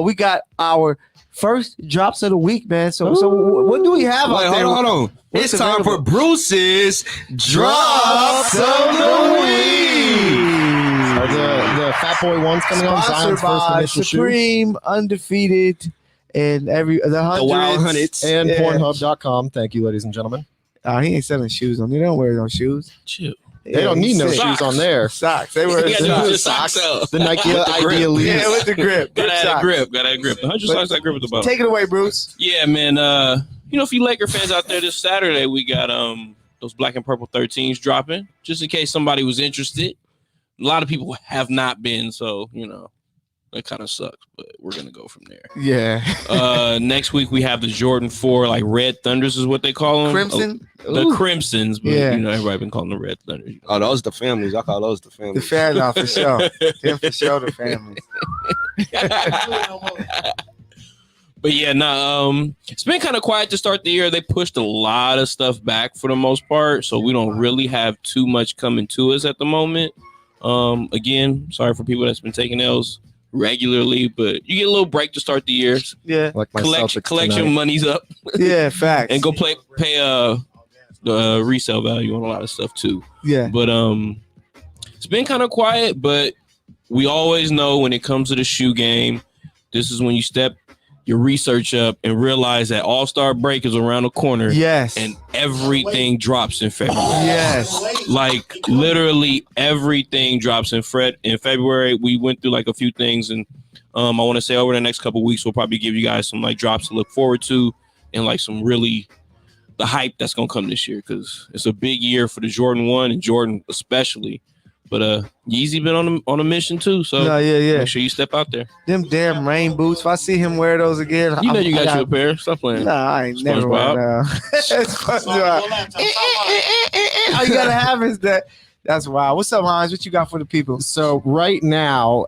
[SPEAKER 2] We got our first drops of the week, man. So what do we have out there?
[SPEAKER 3] Hold on. It's time for Bruce's Drops of the Week.
[SPEAKER 4] The Fat Boy one's coming on. Zion's first initial
[SPEAKER 2] Supreme, undefeated, and the
[SPEAKER 3] wild
[SPEAKER 2] hundreds.
[SPEAKER 3] hundreds.
[SPEAKER 4] And
[SPEAKER 2] Yeah.
[SPEAKER 4] Pornhub.com. Thank you, ladies and gentlemen.
[SPEAKER 2] He ain't selling shoes on. They don't wear no shoes.
[SPEAKER 1] Chill.
[SPEAKER 4] They don't need no
[SPEAKER 2] sick.
[SPEAKER 4] shoes on there.
[SPEAKER 2] Socks. They wear
[SPEAKER 1] You gotta
[SPEAKER 2] socks.
[SPEAKER 1] do your socks out.
[SPEAKER 4] The Nike
[SPEAKER 1] With the
[SPEAKER 4] ID
[SPEAKER 1] grip.
[SPEAKER 4] Elite.
[SPEAKER 2] Yeah, with the grip.
[SPEAKER 1] Gotta add a
[SPEAKER 2] socks.
[SPEAKER 1] grip. Gotta add a grip. 100 socks that grip at the bottom.
[SPEAKER 2] Take it away, Bruce.
[SPEAKER 1] Yeah, man. For you Laker fans out there, this Saturday we got those black and purple 13s dropping. Just in case somebody was interested. A lot of people have not been, so that kind of sucks. But we're gonna go from there.
[SPEAKER 2] Yeah.
[SPEAKER 1] Next week we have the Jordan 4, like Red Thunders is what they call them.
[SPEAKER 2] Crimson.
[SPEAKER 1] The
[SPEAKER 2] Ooh.
[SPEAKER 1] Crimsons, but
[SPEAKER 2] Yeah.
[SPEAKER 1] everybody been calling them Red Thunders.
[SPEAKER 3] Oh, those the families. I call those the
[SPEAKER 2] The
[SPEAKER 3] families.
[SPEAKER 2] fan off for sure. Them for sure, the family.
[SPEAKER 1] But yeah, it's been kind of quiet to start the year. They pushed a lot of stuff back for the most part, so we don't really have too much coming to us at the moment. Again, sorry for people that's been taking L's regularly, but you get a little break to start the year.
[SPEAKER 2] Yeah.
[SPEAKER 4] Like my Celtics
[SPEAKER 1] Collection
[SPEAKER 4] tonight.
[SPEAKER 1] money's up,
[SPEAKER 2] Yeah, facts.
[SPEAKER 1] and go pay the resale value on a lot of stuff too.
[SPEAKER 2] Yeah.
[SPEAKER 1] But it's been kind of quiet, but we always know when it comes to the shoe game, this is when you step your research up and realize that All-Star break is around the corner.
[SPEAKER 2] Yes.
[SPEAKER 1] And everything drops in February.
[SPEAKER 2] Yes.
[SPEAKER 1] Like literally everything drops in February. We went through like a few things, and I want to say over the next couple of weeks we'll probably give you guys some like drops to look forward to, and like some really the hype that's gonna come this year, because it's a big year for the Jordan 1 and Jordan especially. But Yeezy been on a mission too, so
[SPEAKER 2] yeah.
[SPEAKER 1] make sure you step out there.
[SPEAKER 2] Them damn rain boots. If I see him wear those again,
[SPEAKER 1] You know you got you a pair. Stop playing.
[SPEAKER 2] Nah, I ain't never
[SPEAKER 1] SpongeBob.
[SPEAKER 2] wear SpongeBob. All you gotta have is that. That's wild. What's up, Hans? What you got for the people?
[SPEAKER 4] So right now,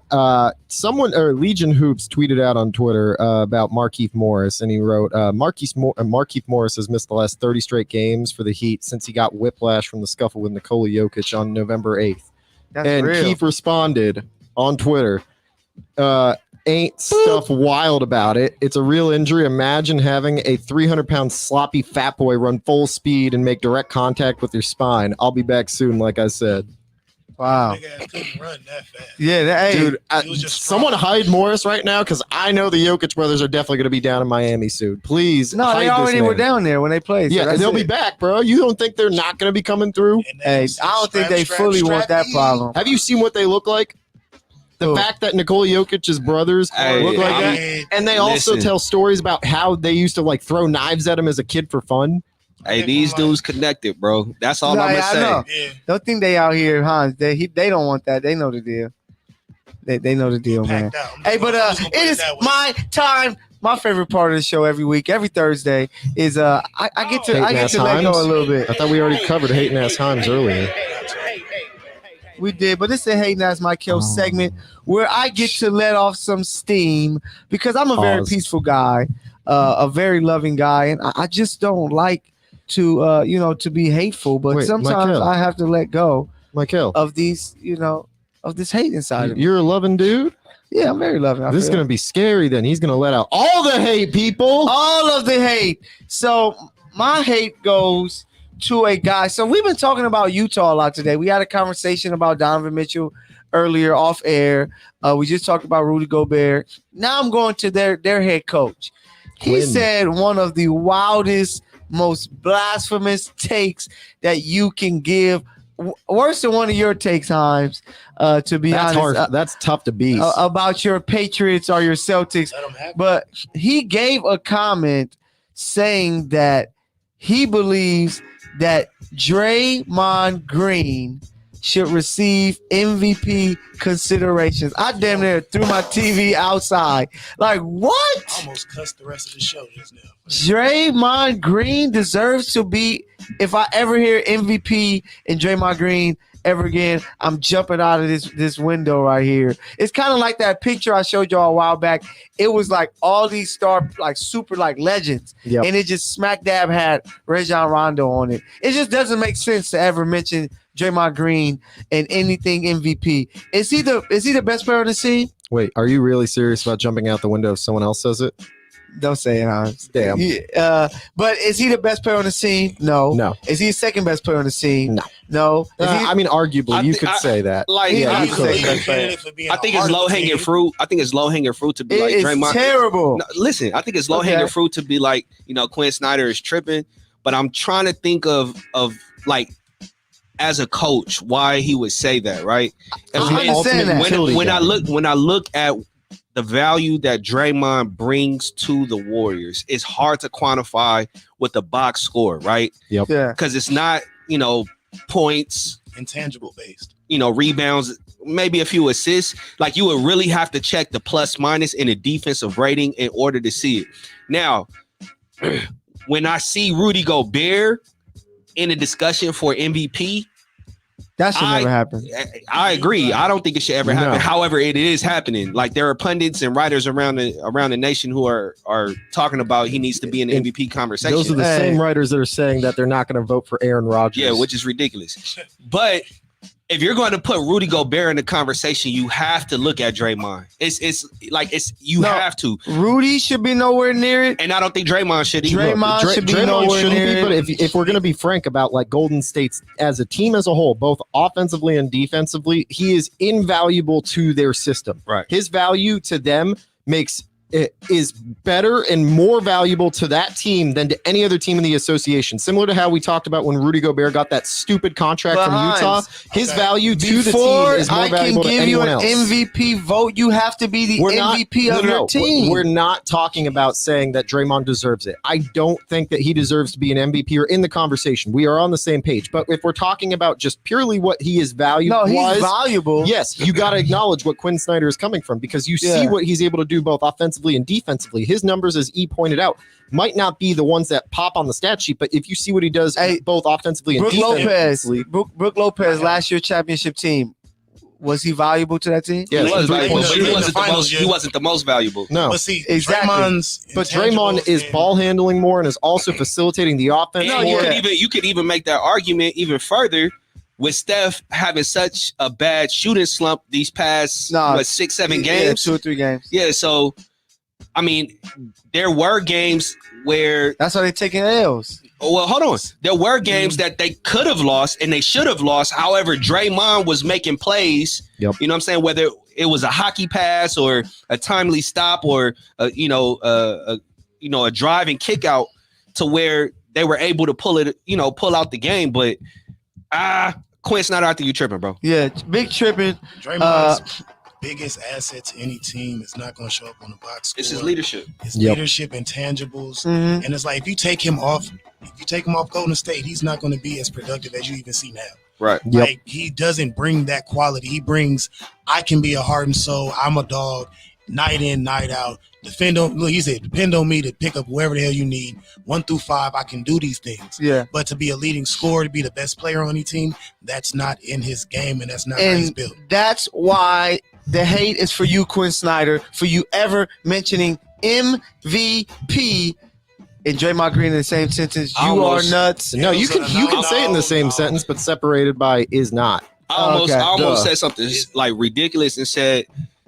[SPEAKER 4] someone or Legion Hoops tweeted out on Twitter about Markieff Morris, and he wrote, Markieff Morris has missed the last 30 straight games for the Heat since he got whiplash from the scuffle with Nikola Jokic on November 8th.
[SPEAKER 2] That's
[SPEAKER 4] and
[SPEAKER 2] real.
[SPEAKER 4] Keith responded on Twitter, ain't stuff wild about it. It's a real injury. Imagine having a 300-pound sloppy fat boy run full speed and make direct contact with your spine. I'll be back soon, like I said.
[SPEAKER 2] Wow.
[SPEAKER 5] Big ass couldn't run that fast.
[SPEAKER 2] Yeah, hey,
[SPEAKER 4] Dude,
[SPEAKER 5] He was just
[SPEAKER 4] someone
[SPEAKER 5] strong.
[SPEAKER 4] hide Morris right now, because I know the Jokic brothers are definitely going to be down in Miami soon. Please,
[SPEAKER 2] no,
[SPEAKER 4] hide
[SPEAKER 2] they
[SPEAKER 4] this
[SPEAKER 2] already
[SPEAKER 4] man.
[SPEAKER 2] were down there when they played. So
[SPEAKER 4] Yeah,
[SPEAKER 2] that's
[SPEAKER 4] they'll be
[SPEAKER 2] it.
[SPEAKER 4] back, bro. You don't think they're not going to be coming through?
[SPEAKER 5] And
[SPEAKER 2] Hey,
[SPEAKER 5] then
[SPEAKER 2] I don't think they
[SPEAKER 5] strap,
[SPEAKER 2] fully want
[SPEAKER 5] strap
[SPEAKER 2] that
[SPEAKER 5] in.
[SPEAKER 2] problem.
[SPEAKER 4] Have you seen what they look like? The
[SPEAKER 2] Who?
[SPEAKER 4] fact that Nikola Jokic's brothers
[SPEAKER 3] Hey,
[SPEAKER 4] look like that.
[SPEAKER 5] Man,
[SPEAKER 4] And they also
[SPEAKER 3] Listen.
[SPEAKER 4] tell stories about how they used to like throw knives at him as a kid for fun.
[SPEAKER 3] Hey, these dudes connected, bro. That's all
[SPEAKER 2] Nah,
[SPEAKER 3] I'm
[SPEAKER 2] yeah, I know.
[SPEAKER 3] gonna say.
[SPEAKER 5] yeah,
[SPEAKER 2] Don't think they out here, Hans. They don't want that. They know the deal. They know the deal, man.
[SPEAKER 5] packed out. I'm
[SPEAKER 2] Hey, but
[SPEAKER 5] just gonna
[SPEAKER 2] it
[SPEAKER 5] put
[SPEAKER 2] is
[SPEAKER 5] that way.
[SPEAKER 2] my time. My favorite part of the show every week, every Thursday, is I get to let
[SPEAKER 4] Hating-ass
[SPEAKER 2] go a
[SPEAKER 4] Himes?
[SPEAKER 2] little bit.
[SPEAKER 4] I thought we already covered hating ass Himes earlier.
[SPEAKER 2] We did, but this is a Hey That's Mike Hill segment where I get to let off some steam because I'm a very
[SPEAKER 4] Pause.
[SPEAKER 2] peaceful guy, a very loving guy, and I just don't like to to be hateful. But
[SPEAKER 4] Wait,
[SPEAKER 2] sometimes
[SPEAKER 4] Michael.
[SPEAKER 2] I have to let go
[SPEAKER 4] Michael,
[SPEAKER 2] of these, of this hate inside of me.
[SPEAKER 4] you're a loving dude.
[SPEAKER 2] Yeah, I'm very loving. I
[SPEAKER 4] This is
[SPEAKER 2] feel.
[SPEAKER 4] gonna be scary. Then he's gonna let out all the hate, people.
[SPEAKER 2] all of the hate. So my hate goes to a guy. So we've been talking about Utah a lot today. We had a conversation about Donovan Mitchell earlier off air. We just talked about Rudy Gobert. Now I'm going to their head coach. He
[SPEAKER 4] Quinn.
[SPEAKER 2] said one of the wildest, most blasphemous takes that you can give. Worse than one of your takes, Himes, to be
[SPEAKER 4] That's
[SPEAKER 2] honest,
[SPEAKER 4] hard. That's tough to beat.
[SPEAKER 2] about your Patriots or your Celtics.
[SPEAKER 5] Let 'em have it.
[SPEAKER 2] But he gave a comment saying that he believes that Draymond Green should receive MVP considerations. I damn near threw my TV outside. Like,
[SPEAKER 5] I
[SPEAKER 2] what?
[SPEAKER 5] almost cussed the rest of the show just now.
[SPEAKER 2] Draymond Green deserves to be. If I ever hear MVP and Draymond Green ever again, I'm jumping out of this window right here. It's kind of like that picture I showed y'all a while back. It was like all these super legends,
[SPEAKER 4] Yep.
[SPEAKER 2] and it just smack dab had Rajon Rondo on it. It just doesn't make sense to ever mention Draymond Green and anything MVP. Is he the best player on the scene?
[SPEAKER 4] Wait, are you really serious about jumping out the window if someone else says it?
[SPEAKER 2] Don't say it, Hans.
[SPEAKER 4] Damn.
[SPEAKER 2] But is he the best player on the scene? No.
[SPEAKER 4] No.
[SPEAKER 2] Is he the second best player on the scene?
[SPEAKER 4] No.
[SPEAKER 2] No.
[SPEAKER 4] I mean, arguably, you could say that.
[SPEAKER 3] Like,
[SPEAKER 2] Yeah, you
[SPEAKER 5] He's
[SPEAKER 2] could
[SPEAKER 5] a
[SPEAKER 2] say
[SPEAKER 5] leading
[SPEAKER 2] that.
[SPEAKER 5] candidate for being
[SPEAKER 3] I think
[SPEAKER 5] a
[SPEAKER 3] it's
[SPEAKER 5] heart of
[SPEAKER 3] low
[SPEAKER 5] the
[SPEAKER 3] hanging
[SPEAKER 5] team.
[SPEAKER 3] fruit. I think it's low hanging fruit to be
[SPEAKER 2] It
[SPEAKER 3] like
[SPEAKER 2] is
[SPEAKER 3] Draymond.
[SPEAKER 2] terrible.
[SPEAKER 3] No, listen, I think it's low hanging
[SPEAKER 2] Okay.
[SPEAKER 3] fruit to be like, Quinn Snyder is tripping, but I'm trying to think of like as a coach why he would say that, right?
[SPEAKER 2] I
[SPEAKER 3] And
[SPEAKER 2] understand that.
[SPEAKER 3] when I look at the value that Draymond brings to the Warriors, it's hard to quantify with the box score, right?
[SPEAKER 2] Yeah.
[SPEAKER 3] Because it's not, points,
[SPEAKER 5] Intangible based.
[SPEAKER 3] rebounds, maybe a few assists. Like, you would really have to check the plus minus in a defensive rating in order to see it. Now, when I see Rudy Gobert in a discussion for MVP,
[SPEAKER 2] That should never happen.
[SPEAKER 3] I agree. I don't think it should ever happen.
[SPEAKER 4] No.
[SPEAKER 3] However, it is happening. Like, there are pundits and writers around the nation who are talking about he needs to be in the MVP conversation.
[SPEAKER 4] Those are the
[SPEAKER 2] Hey.
[SPEAKER 4] same writers that are saying that they're not going to vote for Aaron Rodgers.
[SPEAKER 3] Yeah, which is ridiculous. But if you're going to put Rudy Gobert in the conversation, you have to look at Draymond. You
[SPEAKER 2] No.
[SPEAKER 3] have to.
[SPEAKER 2] Rudy should be nowhere near it.
[SPEAKER 3] And I don't think Draymond should either.
[SPEAKER 2] Draymond should be
[SPEAKER 4] Draymond
[SPEAKER 2] nowhere
[SPEAKER 4] shouldn't
[SPEAKER 2] near
[SPEAKER 4] be,
[SPEAKER 2] it.
[SPEAKER 4] but if we're going to be frank about like Golden State's as a team as a whole, both offensively and defensively, he is invaluable to their system.
[SPEAKER 3] Right.
[SPEAKER 4] His value to them is better and more valuable to that team than to any other team in the association. Similar to how we talked about when Rudy Gobert got that stupid contract
[SPEAKER 2] But
[SPEAKER 4] from Utah.
[SPEAKER 2] Hines,
[SPEAKER 4] His value to the team
[SPEAKER 2] Before
[SPEAKER 4] is more
[SPEAKER 2] I can
[SPEAKER 4] valuable to
[SPEAKER 2] give you
[SPEAKER 4] anyone
[SPEAKER 2] an
[SPEAKER 4] else.
[SPEAKER 2] MVP vote, you have to be the MVP of your team.
[SPEAKER 4] We're not talking about saying that Draymond deserves it. I don't think that he deserves to be an MVP or in the conversation. We are on the same page. But if we're talking about just purely what he is valued
[SPEAKER 2] No, he's
[SPEAKER 4] was,
[SPEAKER 2] valuable.
[SPEAKER 4] yes, you got to acknowledge what Quinn Snyder is coming from because you see
[SPEAKER 2] Yeah.
[SPEAKER 4] what he's able to do both offensively and defensively. His numbers, as E pointed out, might not be the ones that pop on the stat sheet, but if you see what he does both offensively and defensively,
[SPEAKER 2] Brooke Lopez, last year championship team, was he valuable to that team?
[SPEAKER 4] yeah,
[SPEAKER 3] He was valuable, but
[SPEAKER 5] in the
[SPEAKER 3] he wasn't
[SPEAKER 5] finals,
[SPEAKER 3] he wasn't the most valuable.
[SPEAKER 4] no.
[SPEAKER 5] But see,
[SPEAKER 2] Exactly.
[SPEAKER 5] Draymond's
[SPEAKER 4] Draymond is
[SPEAKER 5] intangibles
[SPEAKER 4] ball handling more and is also facilitating the offense
[SPEAKER 3] And
[SPEAKER 4] more.
[SPEAKER 3] you could even make that argument even further with Steph having such a bad shooting slump these past 6-7 games.
[SPEAKER 2] 2 or 3 games.
[SPEAKER 3] Yeah, so I mean, there were games where
[SPEAKER 2] That's why they're taking L's.
[SPEAKER 3] well, hold on. There were games that they could have lost and they should have lost. However, Draymond was making plays.
[SPEAKER 4] Yep.
[SPEAKER 3] You know what I'm saying? Whether it was a hockey pass or a timely stop or a drive and kick out to where they were able to pull out the game. But Quinn Snyder, I think you're tripping, bro.
[SPEAKER 2] Yeah, big tripping.
[SPEAKER 5] Draymond's biggest asset to any team is not going to show up on the box score.
[SPEAKER 3] It's his leadership.
[SPEAKER 5] His
[SPEAKER 4] Yep.
[SPEAKER 5] leadership, intangibles,
[SPEAKER 2] Mhm.
[SPEAKER 5] and it's like if you take him off Golden State, he's not going to be as productive as you even see now.
[SPEAKER 3] Right.
[SPEAKER 4] Yep.
[SPEAKER 5] Like he doesn't bring that quality. He brings, I can be a heart and soul. I'm a dog, night in, night out. Depend on me to pick up whoever the hell you need. 1 through 5, I can do these things.
[SPEAKER 2] Yeah.
[SPEAKER 5] But to be a leading scorer, to be the best player on any team, that's not in his game, and that's not how he's
[SPEAKER 2] And
[SPEAKER 5] built.
[SPEAKER 2] that's why the hate is for you, Quinn Snyder, for you ever mentioning MVP and Draymond Green in the same sentence. You
[SPEAKER 3] Almost.
[SPEAKER 2] are nuts.
[SPEAKER 4] No, you can say it in the same
[SPEAKER 5] No.
[SPEAKER 4] sentence, but separated by is not.
[SPEAKER 3] I almost
[SPEAKER 4] Duh.
[SPEAKER 3] said something like ridiculous and said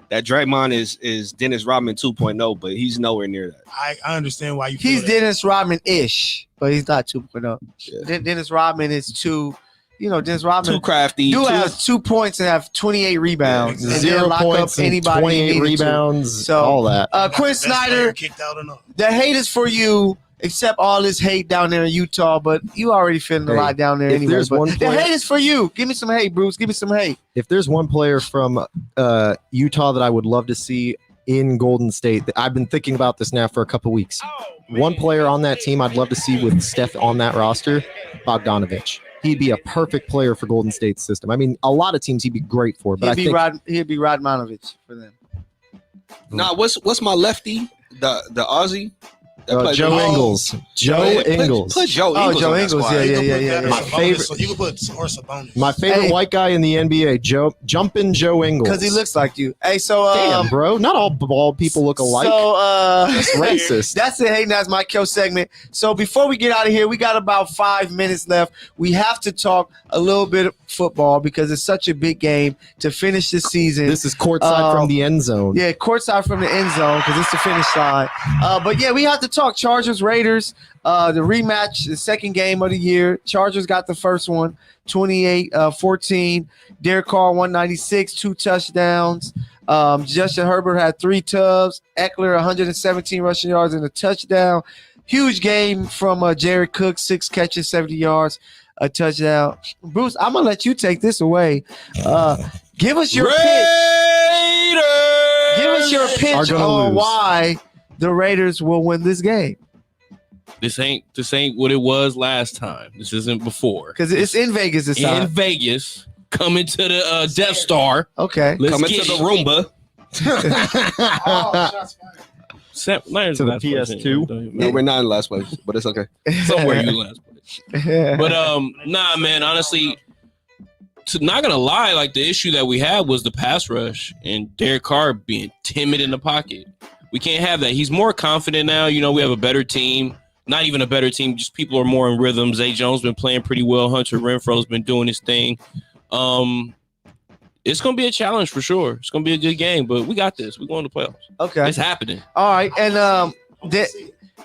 [SPEAKER 3] that Draymond is Dennis Rodman 2.0, but he's nowhere near that.
[SPEAKER 5] I understand why you feel
[SPEAKER 2] He's
[SPEAKER 5] that.
[SPEAKER 2] Dennis Rodman-ish, but he's not 2.0.
[SPEAKER 3] Yeah.
[SPEAKER 2] Dennis Rodman is Dennis Rodman.
[SPEAKER 3] Too crafty.
[SPEAKER 2] You
[SPEAKER 3] too-
[SPEAKER 2] have 2 points and have 28 rebounds.
[SPEAKER 5] Yeah,
[SPEAKER 2] And then
[SPEAKER 4] 0
[SPEAKER 2] lock
[SPEAKER 4] points
[SPEAKER 2] up
[SPEAKER 4] and
[SPEAKER 2] anybody
[SPEAKER 4] 28
[SPEAKER 2] you needed to.
[SPEAKER 4] rebounds,
[SPEAKER 2] So,
[SPEAKER 4] all that.
[SPEAKER 2] Quinn
[SPEAKER 5] Best player
[SPEAKER 2] Snyder,
[SPEAKER 5] kicked out or not.
[SPEAKER 2] the hate is for you, except all this hate down there in Utah, but you already feeling a
[SPEAKER 4] Hey,
[SPEAKER 2] lot down there
[SPEAKER 4] if
[SPEAKER 2] anyway.
[SPEAKER 4] there's
[SPEAKER 2] But
[SPEAKER 4] one
[SPEAKER 2] the
[SPEAKER 4] player-
[SPEAKER 2] hate is for you. Give me some hate, Bruce. Give me some hate.
[SPEAKER 4] If there's one player from Utah that I would love to see in Golden State, I've been thinking about this now for a couple weeks. One player on that team I'd love to see with Steph on that roster, Bogdanovich. He'd be a perfect player for Golden State's system. I mean, a lot of teams he'd be great for, but
[SPEAKER 2] He'd be Rodmanovich for them.
[SPEAKER 3] Nah, what's my lefty? The Aussie?
[SPEAKER 4] Joe Ingles. Joe Ingles.
[SPEAKER 3] Put Joe
[SPEAKER 2] Oh,
[SPEAKER 3] Ingles.
[SPEAKER 2] Joe
[SPEAKER 3] on that
[SPEAKER 2] Ingles,
[SPEAKER 3] squad.
[SPEAKER 2] yeah.
[SPEAKER 4] My favorite.
[SPEAKER 5] So you can put or Sabonis.
[SPEAKER 4] My favorite white guy in the NBA, Jumpin' Joe Ingles.
[SPEAKER 2] Because he looks like you. Hey, so
[SPEAKER 4] Damn, bro. Not all bald people look alike.
[SPEAKER 2] So
[SPEAKER 4] That's racist.
[SPEAKER 2] That's it. Hey, that's my kill segment. So before we get out of here, we got about 5 minutes left. We have to talk a little bit of football because it's such a big game to finish this season.
[SPEAKER 4] This is courtside from the end zone.
[SPEAKER 2] Yeah, courtside from the end zone because it's the finish line. But yeah, we have to talk Chargers Raiders. The rematch, the second game of the year. Chargers got the first one, 28-14. Derek Carr 196, 2 touchdowns. Justin Herbert had 3 tubs. Eckler 117 rushing yards and a touchdown. Huge game from Jared Cook, 6 catches, 70 yards, a touchdown. Bruce, I'm gonna let you take this away. Give us your pitch. Give us your pitch on why the Raiders will win this game.
[SPEAKER 1] This ain't what it was last time. This isn't before.
[SPEAKER 2] Because it's in Vegas this time.
[SPEAKER 1] In Vegas, coming to the Death Star.
[SPEAKER 2] Okay.
[SPEAKER 3] Coming to the Roomba.
[SPEAKER 1] To
[SPEAKER 4] the PS2.
[SPEAKER 3] No, we're not in last place, but it's okay.
[SPEAKER 1] Somewhere you last place. But nah, man. Honestly, not gonna lie, like the issue that we had was the pass rush and Derek Carr being timid in the pocket. We can't have that. He's more confident now. You know, we have a better team. Not even a better team. Just people are more in rhythm. Zay Jones been playing pretty well. Hunter Renfro's been doing his thing. It's gonna be a challenge for sure. It's gonna be a good game, but we got this. We're going to the playoffs.
[SPEAKER 2] Okay.
[SPEAKER 1] It's happening.
[SPEAKER 2] All right. And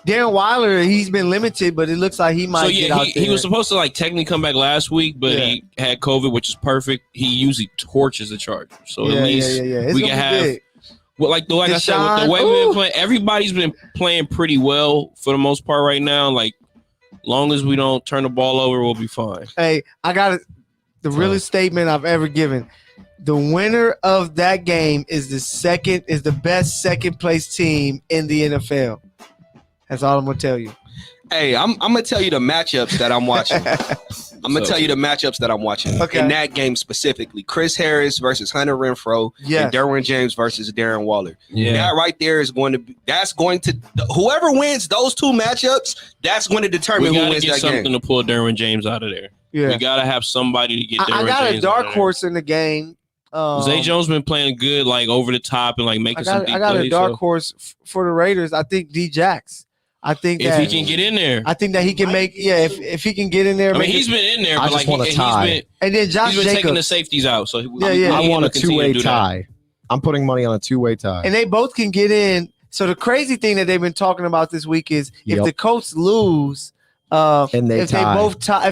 [SPEAKER 2] Darren Weiler, he's been limited, but it looks like he might get out there.
[SPEAKER 1] He was supposed to like technically come back last week, but he had COVID, which is perfect. He usually torches the Chargers. So at least we can have big. Well, like I said, with the way we've been playing, everybody's been playing pretty well for the most part right now. Like, long as we don't turn the ball over, we'll be fine.
[SPEAKER 2] Hey, I got the realest statement I've ever given. The winner of that game is the best second place team in the NFL. That's all I'm gonna tell you.
[SPEAKER 3] Hey, I'm gonna tell you the matchups that I'm watching.
[SPEAKER 2] Okay.
[SPEAKER 3] In that game specifically. Chris Harris versus Hunter Renfro and Derwin James versus Darren Waller.
[SPEAKER 1] Yeah.
[SPEAKER 3] That right there is going to whoever wins those two matchups, that's going to determine who wins that game. We got to get something
[SPEAKER 1] to pull Derwin James out of there. Yeah. We got to have somebody to get Derwin James. I got
[SPEAKER 2] a dark horse in the game.
[SPEAKER 1] Zay Jones been playing good, like over the top and like making some deep plays. I got
[SPEAKER 2] a dark horse for the Raiders. I think D-Jax. I think
[SPEAKER 1] if he can get in there,
[SPEAKER 2] I think that he can make. Yeah, if he can get in there.
[SPEAKER 1] I mean, he's been in there, but like
[SPEAKER 4] want a tie.
[SPEAKER 2] And then Josh
[SPEAKER 1] he's been
[SPEAKER 2] Jacobs
[SPEAKER 1] taking the safeties out. So
[SPEAKER 4] I want a 2-way tie. I'm putting money on a 2-way tie.
[SPEAKER 2] And they both can get in. So the crazy thing that they've been talking about this week is if the Colts lose,
[SPEAKER 4] and
[SPEAKER 2] if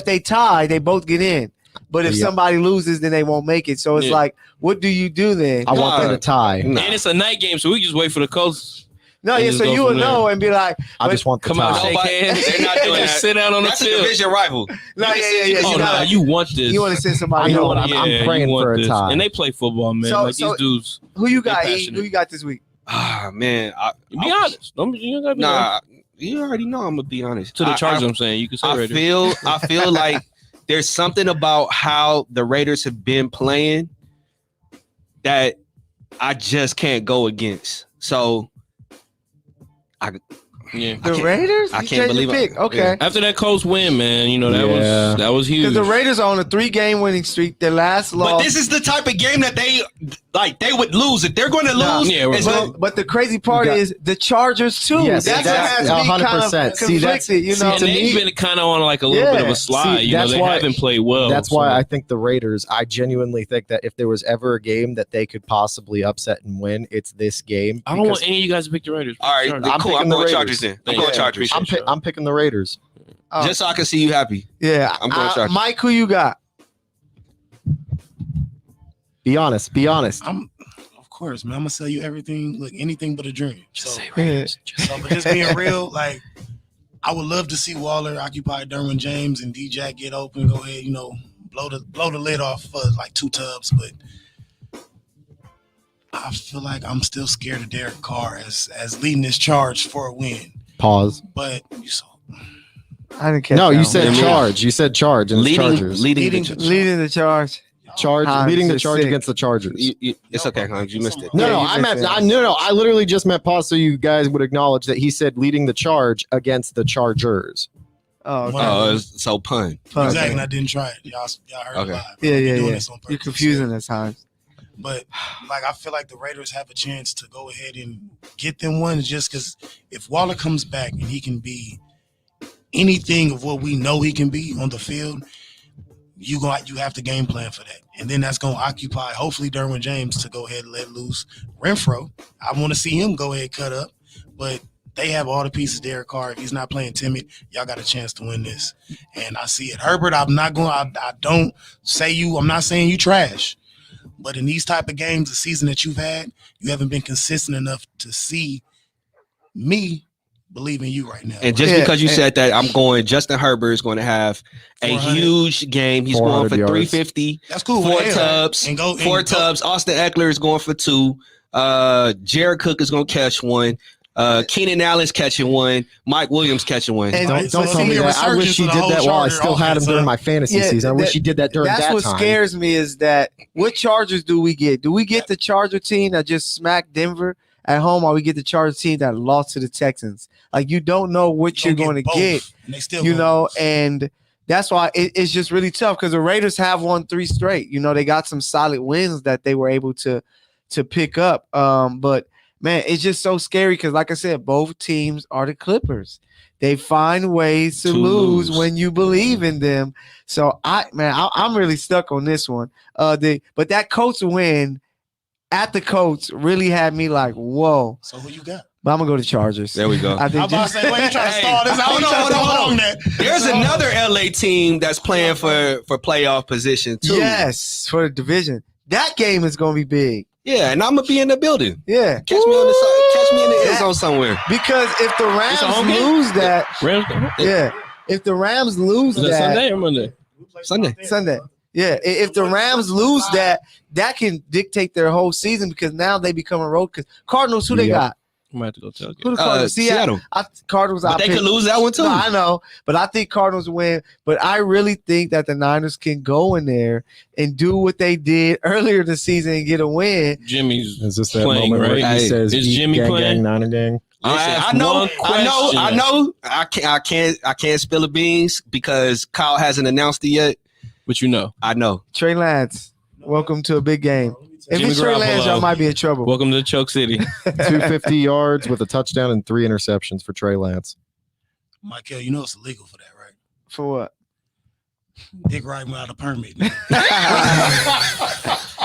[SPEAKER 2] they tie, they both get in. But if somebody loses, then they won't make it. So it's like, what do you do then?
[SPEAKER 4] I want them to tie.
[SPEAKER 1] And it's a night game, so we just wait for the Colts.
[SPEAKER 2] No, yeah, so you will know and be like,
[SPEAKER 4] I just want the
[SPEAKER 1] come out, shake hands. They're not doing just sit down on the field.
[SPEAKER 3] That's a division rival.
[SPEAKER 2] No, yeah.
[SPEAKER 1] Oh, no, you want this.
[SPEAKER 2] You want to send somebody
[SPEAKER 4] home. I'm praying for a tie.
[SPEAKER 1] And they play football, man. Like these dudes.
[SPEAKER 2] Who you got, E? Who you got this week?
[SPEAKER 3] Ah, man.
[SPEAKER 1] Be honest. You gotta be honest.
[SPEAKER 3] You already know I'm going to be honest.
[SPEAKER 1] To the Chargers, I'm saying. You can say
[SPEAKER 3] I feel like there's something about how the Raiders have been playing that I just can't go against. So,
[SPEAKER 2] the Raiders?
[SPEAKER 3] I can't believe it.
[SPEAKER 2] Okay.
[SPEAKER 3] Yeah.
[SPEAKER 1] After that Colts win, man, you know, that was huge.
[SPEAKER 2] Because the Raiders are on a 3-game winning streak. Their last loss.
[SPEAKER 3] But this is the type of game that they would lose. If they're going to lose.
[SPEAKER 2] But the crazy part is the Chargers too.
[SPEAKER 4] Yes,
[SPEAKER 2] that's 100%. See, that's it. You know,
[SPEAKER 1] and they've been kind of on like a little bit of a slide.
[SPEAKER 4] See,
[SPEAKER 1] you know, they haven't played well.
[SPEAKER 4] That's why I think the Raiders. I genuinely think that if there was ever a game that they could possibly upset and win, it's this game.
[SPEAKER 1] I don't want any of you guys to pick the Raiders.
[SPEAKER 3] All right, cool. I'm going Chargers then. I'm going Chargers.
[SPEAKER 4] I'm picking the Raiders.
[SPEAKER 3] Just so I can see you happy.
[SPEAKER 2] Yeah,
[SPEAKER 3] I'm going Chargers.
[SPEAKER 2] Mike, who you got?
[SPEAKER 4] Be honest.
[SPEAKER 5] Of course, man. I'm gonna sell you everything. Look, anything but a dream. So, but just being real, like I would love to see Waller occupy Derwin James and D-Jack get open. Go ahead, blow the lid off for like 2 tubs. But I feel like I'm still scared of Derek Carr as leading this charge for a win.
[SPEAKER 4] Pause.
[SPEAKER 5] But you saw.
[SPEAKER 2] I didn't catch.
[SPEAKER 4] No, you said charge. You said charge and
[SPEAKER 3] leading
[SPEAKER 4] Chargers.
[SPEAKER 2] Leading the charge.
[SPEAKER 4] leading the
[SPEAKER 2] is
[SPEAKER 4] charge
[SPEAKER 2] sick.
[SPEAKER 4] against the Chargers.
[SPEAKER 3] It's okay, Hans. You missed it.
[SPEAKER 4] No,
[SPEAKER 2] you
[SPEAKER 4] I
[SPEAKER 2] missed
[SPEAKER 4] meant
[SPEAKER 2] it.
[SPEAKER 4] I literally just meant pause so you guys would acknowledge that he said leading the charge against the Chargers.
[SPEAKER 2] Oh, okay.
[SPEAKER 3] Oh, so pun.
[SPEAKER 2] Fun.
[SPEAKER 5] Exactly. And I didn't try it. Y'all heard
[SPEAKER 3] Okay.
[SPEAKER 5] it live.
[SPEAKER 2] Yeah,
[SPEAKER 5] We're
[SPEAKER 2] yeah,
[SPEAKER 5] doing
[SPEAKER 2] yeah.
[SPEAKER 5] this on
[SPEAKER 2] You're
[SPEAKER 5] purpose.
[SPEAKER 2] confusing at times.
[SPEAKER 5] But I feel like the Raiders have a chance to go ahead and get them one, just because if Waller comes back and he can be anything of what we know he can be on the field, you have to game plan for that, and then that's going to occupy hopefully Derwin James to go ahead and let loose Renfro. I want to see him go ahead and cut up, but they have all the pieces. Derek Carr, if he's not playing timid, y'all got a chance to win this, and I see it. Herbert, I'm not saying you trash. But in these type of games, the season that you've had, you haven't been consistent enough to see me believe in you right now.
[SPEAKER 3] And just because you said that, I'm going. Justin Herbert is going to have a
[SPEAKER 5] 400.
[SPEAKER 3] huge game. He's going for 350.
[SPEAKER 5] That's cool.
[SPEAKER 3] 4
[SPEAKER 5] Hell,
[SPEAKER 3] tubs.
[SPEAKER 5] and go,
[SPEAKER 3] 4 tubs. Austin Eckler is going for 2. Jared Cook is going to catch 1. Keenan Allen's catching 1. Mike Williams catching 1.
[SPEAKER 2] And
[SPEAKER 4] Don't
[SPEAKER 5] so
[SPEAKER 4] tell me
[SPEAKER 5] see a
[SPEAKER 4] that. I wish
[SPEAKER 5] resurgence
[SPEAKER 4] he
[SPEAKER 5] of the
[SPEAKER 4] did
[SPEAKER 5] whole
[SPEAKER 4] that while I
[SPEAKER 5] Charger
[SPEAKER 4] still had him
[SPEAKER 5] offense,
[SPEAKER 4] during
[SPEAKER 5] huh?
[SPEAKER 4] my fantasy season. I wish he did that during
[SPEAKER 2] That's
[SPEAKER 4] that
[SPEAKER 2] what
[SPEAKER 4] time.
[SPEAKER 2] scares me is that what Chargers do we get? Do we get the Charger team that just smacked Denver at home, or we get the Chargers team that lost to the Texans? Like, you don't know what you're going to
[SPEAKER 5] both,
[SPEAKER 2] get,
[SPEAKER 5] and they still
[SPEAKER 2] you
[SPEAKER 5] gonna
[SPEAKER 2] know,
[SPEAKER 5] lose.
[SPEAKER 2] and that's why it's just really tough because the Raiders have won 3 straight. You know, they got some solid wins that they were able to pick up. But man, it's just so scary because, like I said, both teams are the Clippers. They find ways to lose when you believe in them. So I'm really stuck on this one. But that Colts win at the Colts really had me like, whoa.
[SPEAKER 5] So who you got?
[SPEAKER 2] But I'm gonna go to Chargers.
[SPEAKER 3] There we go.
[SPEAKER 2] I
[SPEAKER 5] I'm
[SPEAKER 2] think
[SPEAKER 5] about to say, wait, you trying to stall this? Hold on.
[SPEAKER 3] There's another LA team that's playing for playoff position too.
[SPEAKER 2] yes, for the division. That game is gonna be big.
[SPEAKER 3] Yeah, and I'm gonna be in the building.
[SPEAKER 2] Yeah.
[SPEAKER 3] Catch me on the side. Catch me in the end zone somewhere.
[SPEAKER 2] Because if the Rams
[SPEAKER 1] home game?
[SPEAKER 2] lose that,
[SPEAKER 1] Rams,
[SPEAKER 2] yeah. If the Rams lose
[SPEAKER 1] is that
[SPEAKER 2] that
[SPEAKER 1] Sunday or Monday?
[SPEAKER 2] Sunday. Yeah. If the Rams lose that can dictate their whole season because now they become a road. Because Cardinals, who they got?
[SPEAKER 1] I'm gonna have to go tell you.
[SPEAKER 2] Who the Cardinals?
[SPEAKER 3] Seattle.
[SPEAKER 2] Cardinals.
[SPEAKER 3] But they could lose that one too.
[SPEAKER 2] No, I know, but I think Cardinals win. But I really think that the Niners can go in there and do what they did earlier this season and get a win.
[SPEAKER 1] Jimmy's
[SPEAKER 4] Is this that
[SPEAKER 1] playing,
[SPEAKER 4] moment where
[SPEAKER 1] right?
[SPEAKER 4] he says,
[SPEAKER 1] Is
[SPEAKER 4] "Eat
[SPEAKER 1] Jimmy
[SPEAKER 4] gang,
[SPEAKER 1] playing?
[SPEAKER 4] gang, Niner gang"?
[SPEAKER 3] I know. I can't spill the beans because Kyle hasn't announced it yet.
[SPEAKER 1] But you know.
[SPEAKER 3] I know.
[SPEAKER 2] Trey Lance, welcome to a big game. If
[SPEAKER 1] Jimmy
[SPEAKER 2] it's Trey Lance,
[SPEAKER 1] Garoppolo.
[SPEAKER 2] y'all might be in trouble.
[SPEAKER 1] Welcome to Choke City.
[SPEAKER 4] 250 yards with a touchdown and 3 interceptions for Trey Lance.
[SPEAKER 5] Michael, you know it's illegal for that, right?
[SPEAKER 2] For what?
[SPEAKER 5] Dick riding without a permit.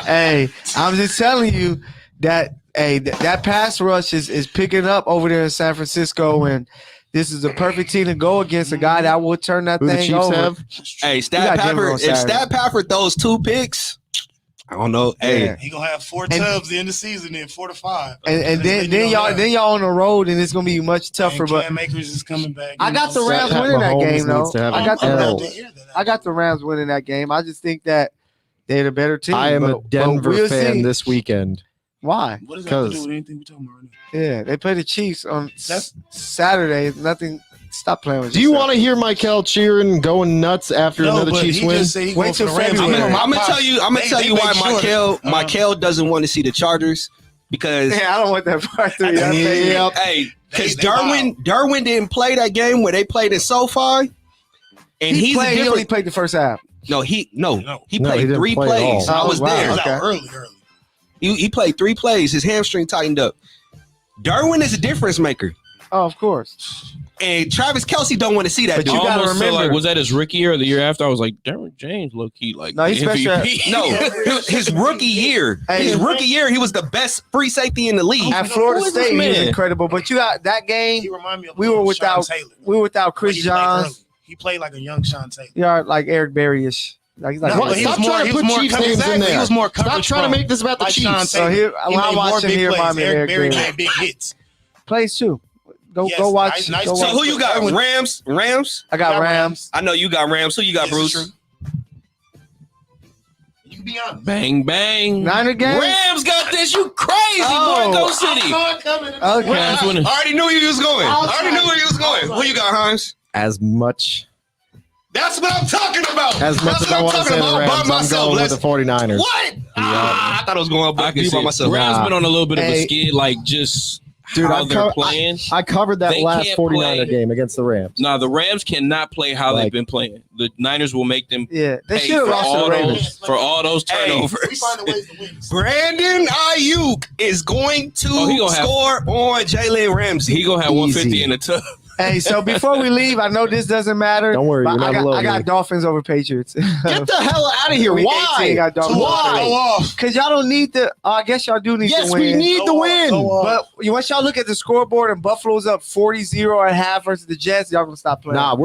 [SPEAKER 2] Hey, I'm just telling you that that pass rush is picking up over there in San Francisco, and this is a perfect team to go against a guy that will turn that
[SPEAKER 4] Who the
[SPEAKER 2] thing
[SPEAKER 4] Chiefs
[SPEAKER 2] over.
[SPEAKER 4] have?
[SPEAKER 3] Hey,
[SPEAKER 2] got Denver on
[SPEAKER 3] If
[SPEAKER 2] Saturday.
[SPEAKER 3] Stat Pafford throws 2 picks, I don't know. Hey,
[SPEAKER 2] Yeah.
[SPEAKER 5] He gonna have 4 tubs in the season, then 4 to 5.
[SPEAKER 2] And then y'all on the road, and it's gonna be much tougher.
[SPEAKER 5] And
[SPEAKER 2] But
[SPEAKER 5] Cam Akers is coming back.
[SPEAKER 2] I got the Rams
[SPEAKER 4] Pat
[SPEAKER 2] winning that
[SPEAKER 4] Mahomes
[SPEAKER 2] game, though.
[SPEAKER 4] needs to have
[SPEAKER 2] I
[SPEAKER 4] an
[SPEAKER 2] got the
[SPEAKER 4] L.
[SPEAKER 2] I got the Rams winning that game. I just think that they're the better team.
[SPEAKER 4] I am a
[SPEAKER 2] but
[SPEAKER 4] Denver
[SPEAKER 2] we'll
[SPEAKER 4] fan
[SPEAKER 2] see.
[SPEAKER 4] this weekend.
[SPEAKER 2] Why?
[SPEAKER 5] What does that have to do
[SPEAKER 4] Because-
[SPEAKER 5] with anything we're talking about right now?
[SPEAKER 2] Yeah, they play the Chiefs on Saturday. Nothing. Stop playing with
[SPEAKER 4] Do you want to hear Michael cheering, going nuts after another
[SPEAKER 5] but
[SPEAKER 4] Chiefs
[SPEAKER 5] he
[SPEAKER 4] win?
[SPEAKER 5] just said he
[SPEAKER 2] Wait
[SPEAKER 5] going for
[SPEAKER 2] till
[SPEAKER 5] the Rams.
[SPEAKER 2] February.
[SPEAKER 3] I'm gonna tell you. I'm gonna
[SPEAKER 5] They-
[SPEAKER 3] tell
[SPEAKER 5] they
[SPEAKER 3] you why
[SPEAKER 5] make sure.
[SPEAKER 3] Michael doesn't want to see the Chargers because
[SPEAKER 2] Yeah, I don't want that part 3. I'll tell you.
[SPEAKER 4] Yep.
[SPEAKER 3] hey, because
[SPEAKER 5] They
[SPEAKER 3] Darwin didn't play that game where they played in SoFi, and
[SPEAKER 2] He
[SPEAKER 3] he's
[SPEAKER 2] played.
[SPEAKER 3] a
[SPEAKER 2] He only
[SPEAKER 3] different.
[SPEAKER 2] played the first half.
[SPEAKER 3] No, he
[SPEAKER 5] No.
[SPEAKER 4] No,
[SPEAKER 3] played
[SPEAKER 4] he didn't
[SPEAKER 3] 3
[SPEAKER 4] play at all.
[SPEAKER 3] plays. I
[SPEAKER 2] Oh,
[SPEAKER 3] was
[SPEAKER 2] wow.
[SPEAKER 5] He
[SPEAKER 3] there.
[SPEAKER 5] was
[SPEAKER 2] Okay.
[SPEAKER 5] out early.
[SPEAKER 3] He played 3 plays. His hamstring tightened up. Darwin is a difference maker,
[SPEAKER 2] Oh, of course.
[SPEAKER 3] and Travis Kelce don't want to see that
[SPEAKER 2] But
[SPEAKER 3] dude.
[SPEAKER 2] you
[SPEAKER 1] I
[SPEAKER 2] gotta
[SPEAKER 1] almost feel
[SPEAKER 2] remember-
[SPEAKER 1] like, was that his rookie year or the year after? I was like, Derwin James, low key, like
[SPEAKER 2] No, he's special.
[SPEAKER 1] MVP.
[SPEAKER 3] No, his rookie year.
[SPEAKER 2] Hey.
[SPEAKER 3] His rookie year, he was the best free safety in the league.
[SPEAKER 2] At Florida
[SPEAKER 1] Who is this
[SPEAKER 2] State, he was
[SPEAKER 1] man?
[SPEAKER 2] incredible. But you got that game.
[SPEAKER 5] He remind me of
[SPEAKER 2] We were
[SPEAKER 5] Sean
[SPEAKER 2] without
[SPEAKER 5] Taylor.
[SPEAKER 2] We were without Chris
[SPEAKER 5] He played
[SPEAKER 2] Johns.
[SPEAKER 5] early. He played like a young Sean Taylor.
[SPEAKER 2] You are like Eric Berry-ish. Like he's like.
[SPEAKER 5] No,
[SPEAKER 4] What?
[SPEAKER 5] but he
[SPEAKER 4] Stop
[SPEAKER 5] was more-
[SPEAKER 4] trying
[SPEAKER 5] he
[SPEAKER 4] to
[SPEAKER 5] was
[SPEAKER 4] put
[SPEAKER 5] more
[SPEAKER 4] Chiefs
[SPEAKER 5] coverage-
[SPEAKER 4] names in
[SPEAKER 5] exactly.
[SPEAKER 4] there.
[SPEAKER 5] He was more
[SPEAKER 4] Stop
[SPEAKER 5] coverage
[SPEAKER 4] trying to
[SPEAKER 5] prone,
[SPEAKER 4] make this about the
[SPEAKER 5] like Sean
[SPEAKER 4] Chiefs.
[SPEAKER 2] So here,
[SPEAKER 5] He
[SPEAKER 2] when I
[SPEAKER 5] made
[SPEAKER 2] watch
[SPEAKER 5] more
[SPEAKER 2] him
[SPEAKER 5] big
[SPEAKER 2] here,
[SPEAKER 5] plays.
[SPEAKER 2] remind me of
[SPEAKER 5] Eric Berry
[SPEAKER 2] Berry.
[SPEAKER 5] made big hits.
[SPEAKER 2] Plays too. Go
[SPEAKER 5] Yes,
[SPEAKER 2] go watch.
[SPEAKER 5] nice
[SPEAKER 2] go
[SPEAKER 3] So
[SPEAKER 2] watch.
[SPEAKER 3] who you got? Rams?
[SPEAKER 2] I got Rams.
[SPEAKER 3] I know you got Rams. Who you got,
[SPEAKER 5] Yes,
[SPEAKER 3] Bruce?
[SPEAKER 5] it's true. You can be honest.
[SPEAKER 1] Bang bang.
[SPEAKER 2] Niner game.
[SPEAKER 1] Rams got this. You crazy,
[SPEAKER 2] Oh.
[SPEAKER 1] Bronco City.
[SPEAKER 2] Okay.
[SPEAKER 1] Rams winning.
[SPEAKER 3] I already knew where you was going. I already knew where you was going. Who you got, Hines?
[SPEAKER 4] As much
[SPEAKER 3] That's what I'm talking about.
[SPEAKER 4] As much
[SPEAKER 3] That's
[SPEAKER 4] as I want to say the
[SPEAKER 3] by
[SPEAKER 4] Rams, I'm
[SPEAKER 3] myself.
[SPEAKER 4] going with the 49ers.
[SPEAKER 3] What? I thought I was going
[SPEAKER 1] I can
[SPEAKER 3] by
[SPEAKER 1] see
[SPEAKER 3] myself.
[SPEAKER 1] Rams
[SPEAKER 4] Nah.
[SPEAKER 1] been on a little bit of a
[SPEAKER 2] Hey.
[SPEAKER 1] skid, like just
[SPEAKER 4] Dude,
[SPEAKER 1] how they're
[SPEAKER 4] I
[SPEAKER 1] playing.
[SPEAKER 4] covered that
[SPEAKER 1] They
[SPEAKER 4] last
[SPEAKER 1] can't
[SPEAKER 4] 49er
[SPEAKER 1] play.
[SPEAKER 4] game against the Rams.
[SPEAKER 1] No, the Rams cannot play how
[SPEAKER 4] Like-
[SPEAKER 1] they've been playing. The Niners will make them
[SPEAKER 2] Yeah, they
[SPEAKER 1] pay
[SPEAKER 2] should have
[SPEAKER 1] for
[SPEAKER 2] lost to
[SPEAKER 1] all
[SPEAKER 2] the Ravens.
[SPEAKER 1] those for all those
[SPEAKER 3] Hey,
[SPEAKER 1] turnovers.
[SPEAKER 5] We find ways to win.
[SPEAKER 3] Brandon Ayuk is going to
[SPEAKER 1] Oh, he gonna have-
[SPEAKER 3] score on Jalen Ramsey.
[SPEAKER 1] He gonna have 150
[SPEAKER 4] Easy.
[SPEAKER 1] in the tub.
[SPEAKER 2] Hey, so before we leave, I know this doesn't matter.
[SPEAKER 4] Don't worry,
[SPEAKER 2] but
[SPEAKER 4] you're
[SPEAKER 2] I
[SPEAKER 4] not
[SPEAKER 2] got,
[SPEAKER 4] alone,
[SPEAKER 2] I got
[SPEAKER 4] man.
[SPEAKER 2] Dolphins over Patriots.
[SPEAKER 4] Get the hell out of here.
[SPEAKER 2] Week 18
[SPEAKER 4] Why?
[SPEAKER 2] got Dolphins over
[SPEAKER 4] Why?
[SPEAKER 2] Patriots.
[SPEAKER 5] Go off.
[SPEAKER 2] Because y'all don't need to. I guess y'all do need
[SPEAKER 4] Yes,
[SPEAKER 2] to win.
[SPEAKER 4] we need the
[SPEAKER 5] Go
[SPEAKER 4] win.
[SPEAKER 5] off.
[SPEAKER 2] But once y'all look at the scoreboard and Buffalo's up 40-0 at half versus the Jets, y'all gonna stop playing.
[SPEAKER 4] Nah,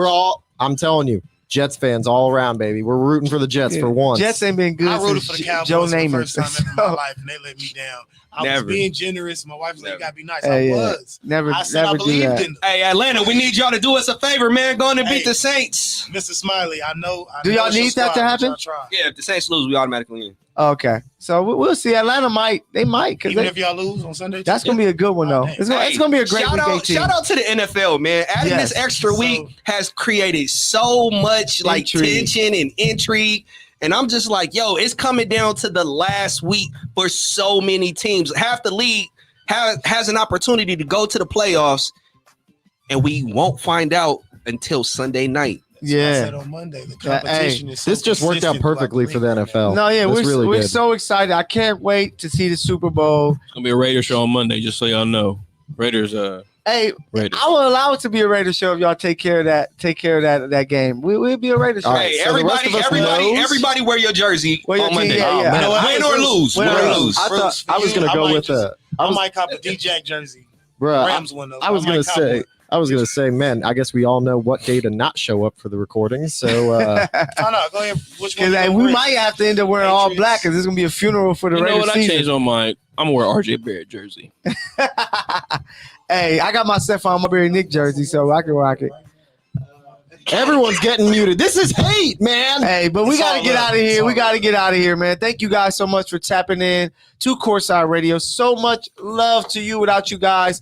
[SPEAKER 4] I'm telling you, Jets fans all around, baby. We're rooting for the Jets for once.
[SPEAKER 2] Jets ain't been good
[SPEAKER 5] I rooted
[SPEAKER 2] since
[SPEAKER 5] for the Cowboys
[SPEAKER 2] Joe
[SPEAKER 5] for the
[SPEAKER 2] Namath.
[SPEAKER 5] first time ever in my life, and they let me down. I
[SPEAKER 3] Never.
[SPEAKER 5] was being generous. My wife was like, "You gotta be nice."
[SPEAKER 2] Hey,
[SPEAKER 5] I
[SPEAKER 2] yeah.
[SPEAKER 5] was.
[SPEAKER 2] Never,
[SPEAKER 5] I said I
[SPEAKER 2] never do
[SPEAKER 5] believed
[SPEAKER 2] that.
[SPEAKER 5] in them.
[SPEAKER 3] Hey, Atlanta, we need y'all to do us a favor, man. Go on and beat
[SPEAKER 5] Hey.
[SPEAKER 3] the Saints.
[SPEAKER 5] Mr. Smiley, I know.
[SPEAKER 2] Do y'all
[SPEAKER 5] it's your
[SPEAKER 2] need that to
[SPEAKER 5] squad, but
[SPEAKER 2] happen?
[SPEAKER 5] y'all try.
[SPEAKER 3] Yeah, if the Saints lose, we automatically win.
[SPEAKER 2] Okay, so we'll see. Atlanta might, because
[SPEAKER 5] Even if y'all lose on Sunday,
[SPEAKER 2] that's gonna be a good one though. It's gonna be a great
[SPEAKER 3] shout
[SPEAKER 2] week
[SPEAKER 3] out,
[SPEAKER 2] 18.
[SPEAKER 3] shout out to the NFL, man. Adding
[SPEAKER 2] Yes.
[SPEAKER 3] this extra week has created so much like
[SPEAKER 2] Intrigue.
[SPEAKER 3] tension and intrigue. And I'm just like, yo, it's coming down to the last week for so many teams. Half the league has an opportunity to go to the playoffs, and we won't find out until Sunday night.
[SPEAKER 5] That's what I
[SPEAKER 2] Yeah.
[SPEAKER 5] said on Monday. The competition is so
[SPEAKER 4] This just worked out
[SPEAKER 5] consistent
[SPEAKER 4] perfectly for the
[SPEAKER 5] throughout league right
[SPEAKER 4] NFL.
[SPEAKER 2] No, yeah,
[SPEAKER 4] That's really
[SPEAKER 2] we're
[SPEAKER 4] good.
[SPEAKER 2] so excited. I can't wait to see the Super Bowl.
[SPEAKER 1] It's gonna be a Raider show on Monday, just so y'all know. Raiders,
[SPEAKER 2] Hey,
[SPEAKER 1] Raiders.
[SPEAKER 2] I will allow it to be a Raider show if y'all take care of that game. We'll be a Raider show.
[SPEAKER 4] All right,
[SPEAKER 3] Hey,
[SPEAKER 4] so the rest of us knows-
[SPEAKER 3] everybody wear your jersey
[SPEAKER 2] Wear your
[SPEAKER 3] on Monday.
[SPEAKER 2] team, yeah, yeah.
[SPEAKER 4] man.
[SPEAKER 5] You know what?
[SPEAKER 3] Win or lose.
[SPEAKER 2] Win
[SPEAKER 3] Win
[SPEAKER 2] or
[SPEAKER 3] or
[SPEAKER 2] lose.
[SPEAKER 3] lose.
[SPEAKER 4] I thought
[SPEAKER 5] For
[SPEAKER 4] I was
[SPEAKER 5] you,
[SPEAKER 4] gonna
[SPEAKER 5] I
[SPEAKER 4] go
[SPEAKER 5] might
[SPEAKER 4] with
[SPEAKER 5] just- I
[SPEAKER 4] was-
[SPEAKER 5] might cop a D-Jack jersey.
[SPEAKER 4] bruh.
[SPEAKER 5] Rams win though.
[SPEAKER 4] I was gonna say, man. I guess we all know what day to not show up for the recording. So
[SPEAKER 5] Find out. Go ahead. Which one?
[SPEAKER 2] Because
[SPEAKER 5] you
[SPEAKER 2] we
[SPEAKER 5] gonna
[SPEAKER 2] might have to end up wearing all
[SPEAKER 5] Patriots.
[SPEAKER 2] black because there's gonna be a funeral for the
[SPEAKER 1] You know
[SPEAKER 2] Raiders
[SPEAKER 1] what? I changed
[SPEAKER 2] season.
[SPEAKER 1] on mine. I'm gonna wear RJ Barrett jersey.
[SPEAKER 2] Hey, I got my Stephon Marbury Nick jersey, so I can rock it.
[SPEAKER 4] everyone's getting muted. This is hate, man.
[SPEAKER 2] Hey, but we
[SPEAKER 5] It's
[SPEAKER 2] got to
[SPEAKER 5] all
[SPEAKER 2] get
[SPEAKER 5] love.
[SPEAKER 2] out of
[SPEAKER 5] It's
[SPEAKER 2] here.
[SPEAKER 5] all
[SPEAKER 2] We got to
[SPEAKER 5] love.
[SPEAKER 2] get out of here, man. Thank you guys so much for tapping in to Courtside Radio. So much love to you. Without you guys,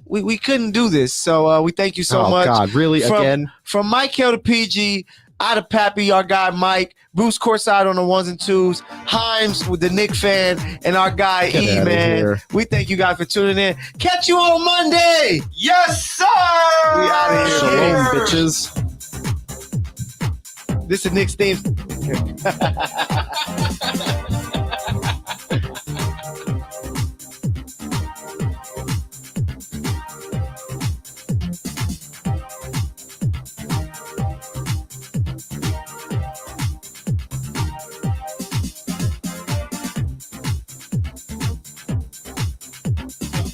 [SPEAKER 2] we couldn't do this. So we thank you so
[SPEAKER 4] oh
[SPEAKER 2] much.
[SPEAKER 4] God, really?
[SPEAKER 2] From-
[SPEAKER 4] Again?
[SPEAKER 2] From Mike Hill to PG, out of Pappy, our guy Mike, Bruce Courtside on the ones and twos, Himes with the Nick fan, and our guy
[SPEAKER 4] Get
[SPEAKER 2] E,
[SPEAKER 4] outta
[SPEAKER 2] man.
[SPEAKER 4] here.
[SPEAKER 2] We thank you guys for tuning in. Catch you on Monday.
[SPEAKER 3] Yes, sir.
[SPEAKER 2] We outta here.
[SPEAKER 4] Shalom, bitches.
[SPEAKER 2] This is Nick's theme.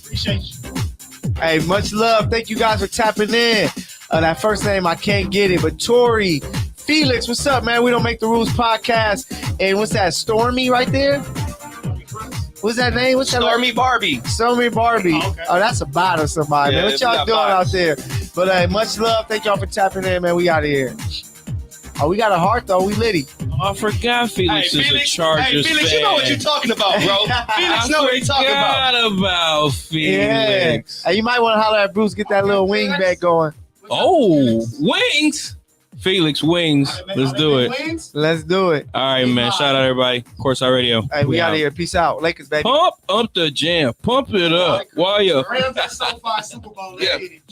[SPEAKER 5] Appreciate you.
[SPEAKER 2] Hey, much love. Thank you guys for tapping in. That first name, I can't get it, but Tori, Felix, what's up, man? We Don't Make the Rules podcast. And what's that, Stormy right there? What's that name? What's that?
[SPEAKER 3] Stormy Barbie.
[SPEAKER 2] Stormy Barbie.
[SPEAKER 5] Oh, okay.
[SPEAKER 2] Oh, that's a bot or somebody,
[SPEAKER 3] Yeah,
[SPEAKER 2] man. What y'all
[SPEAKER 3] we got
[SPEAKER 2] doing
[SPEAKER 3] bots.
[SPEAKER 2] out there? But much love. Thank y'all for tapping in, man. We out of here. Oh, we got a heart, though. We litty.
[SPEAKER 1] I forgot Felix is a Chargers
[SPEAKER 3] Felix,
[SPEAKER 1] fan.
[SPEAKER 3] you know what you're talking about, bro. Felix know what you're talking about.
[SPEAKER 1] Forgot about
[SPEAKER 2] Yeah.
[SPEAKER 1] Felix.
[SPEAKER 2] Hey, you might want to holler at Bruce, get that little wing back going.
[SPEAKER 1] Oh, wings. Felix wings. Let's do it.
[SPEAKER 2] Let's do it.
[SPEAKER 1] All right, man. Shout out everybody. Courtside Radio.
[SPEAKER 2] Hey, we out of here. Peace out. Lakers, baby.
[SPEAKER 1] Pump up the jam. Pump it up while you.
[SPEAKER 5] Rams at SoFi Super Bowl.
[SPEAKER 3] Yeah.
[SPEAKER 5] Let's get it.